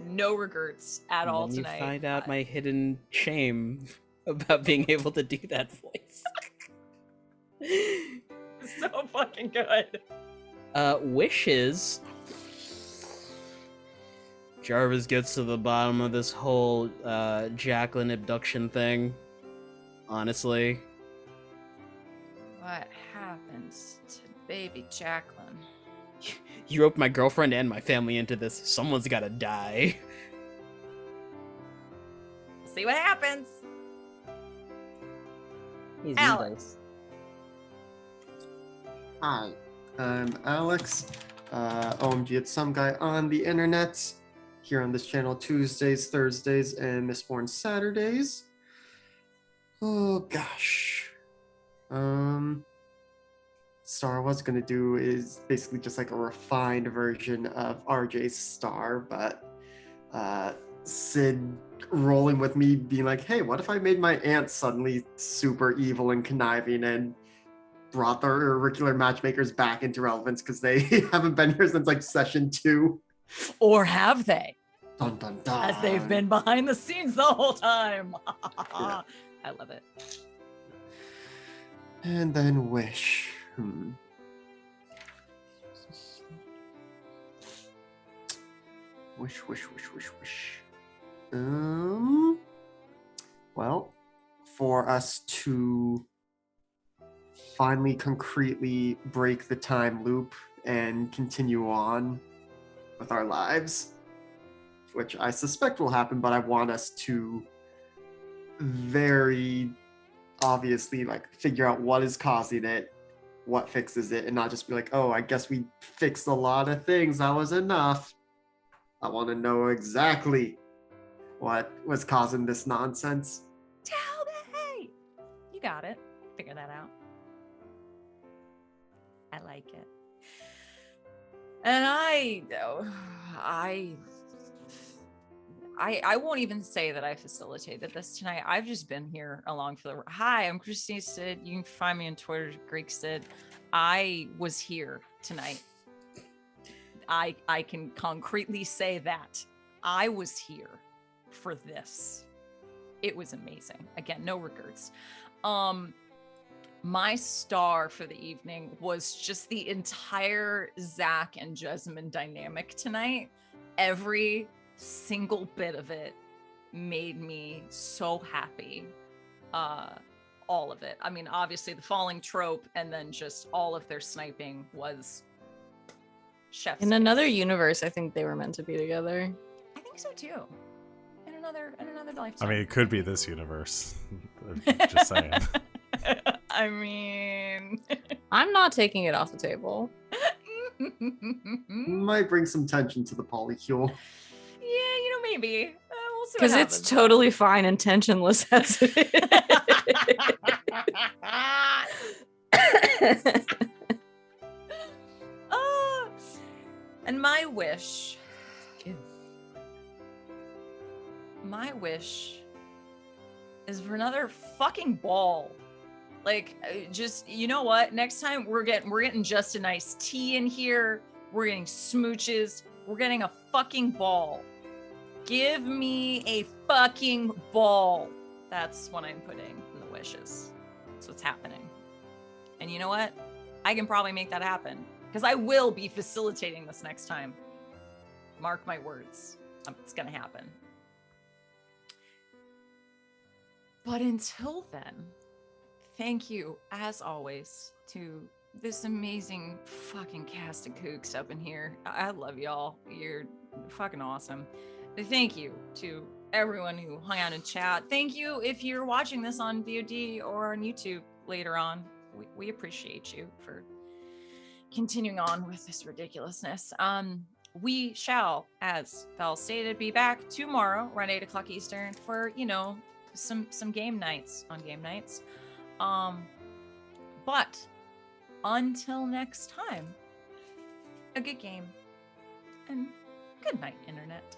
No regrets at all tonight. You find out my hidden shame about being able to do that voice. So fucking good. Wishes. Jarvis gets to the bottom of this whole Jacqueline abduction thing. Honestly. What happens to baby Jacqueline? You roped my girlfriend and my family into this. Someone's gotta die. See what happens. Alex. Hi, I'm Alex. OMG, it's some guy on the internet. Here on this channel Tuesdays, Thursdays, and Mistborn Saturdays. Oh gosh. Star was gonna do is basically just like a refined version of RJ's Star, but Sid rolling with me being like, hey, what if I made my aunt suddenly super evil and conniving and brought the auricular matchmakers back into relevance because they haven't been here since like session 2. Or have they? Dun, dun, dun. As they've been behind the scenes the whole time. Yeah. I love it. And then wish. Wish. Well, for us to finally concretely break the time loop and continue on with our lives, which I suspect will happen, but I want us to very obviously figure out what is causing it, what fixes it, and not just be like, oh, I guess we fixed a lot of things, that was enough. I want to know exactly what was causing this nonsense. Tell me! You got it. Figure that out. I like it. And I won't even say that I facilitated this tonight. I've just been here along for the... Hi, I'm Christine Sid. You can find me on Twitter, Greek Sid. I was here tonight. I can concretely say that. I was here for this. It was amazing. Again, no regrets. My star for the evening was just the entire Zach and Jessamine dynamic tonight. Every single bit of it made me so happy. All of it. I mean, obviously the falling trope and then just all of their sniping was chef's In another kiss. universe, I think they were meant to be together. I think so too. In another I lifetime. mean, it could be this universe. Just saying. I mean, I'm not taking it off the table. Might bring some tension to the polycule. yeah, you know, maybe. We'll see what Because it's happens. totally fine and tensionless as it is. Ah, and my wish is for another fucking ball. Like, just, you know what? Next time we're getting just a nice tea in here. We're getting smooches. We're getting a fucking ball. Give me a fucking ball. That's what I'm putting in the wishes. That's what's happening. And you know what? I can probably make that happen because I will be facilitating this next time. Mark my words. It's going to happen. But until then, thank you, as always, to this amazing fucking cast of kooks up in here. I love y'all. You're fucking awesome. Thank you to everyone who hung out in chat. Thank you if you're watching this on VOD or on YouTube later on. We appreciate you for continuing on with this ridiculousness. We shall, as Val stated, be back tomorrow around 8 o'clock Eastern for, you know, some game nights on GgameKnights. But until next time, a good game and good night, internet.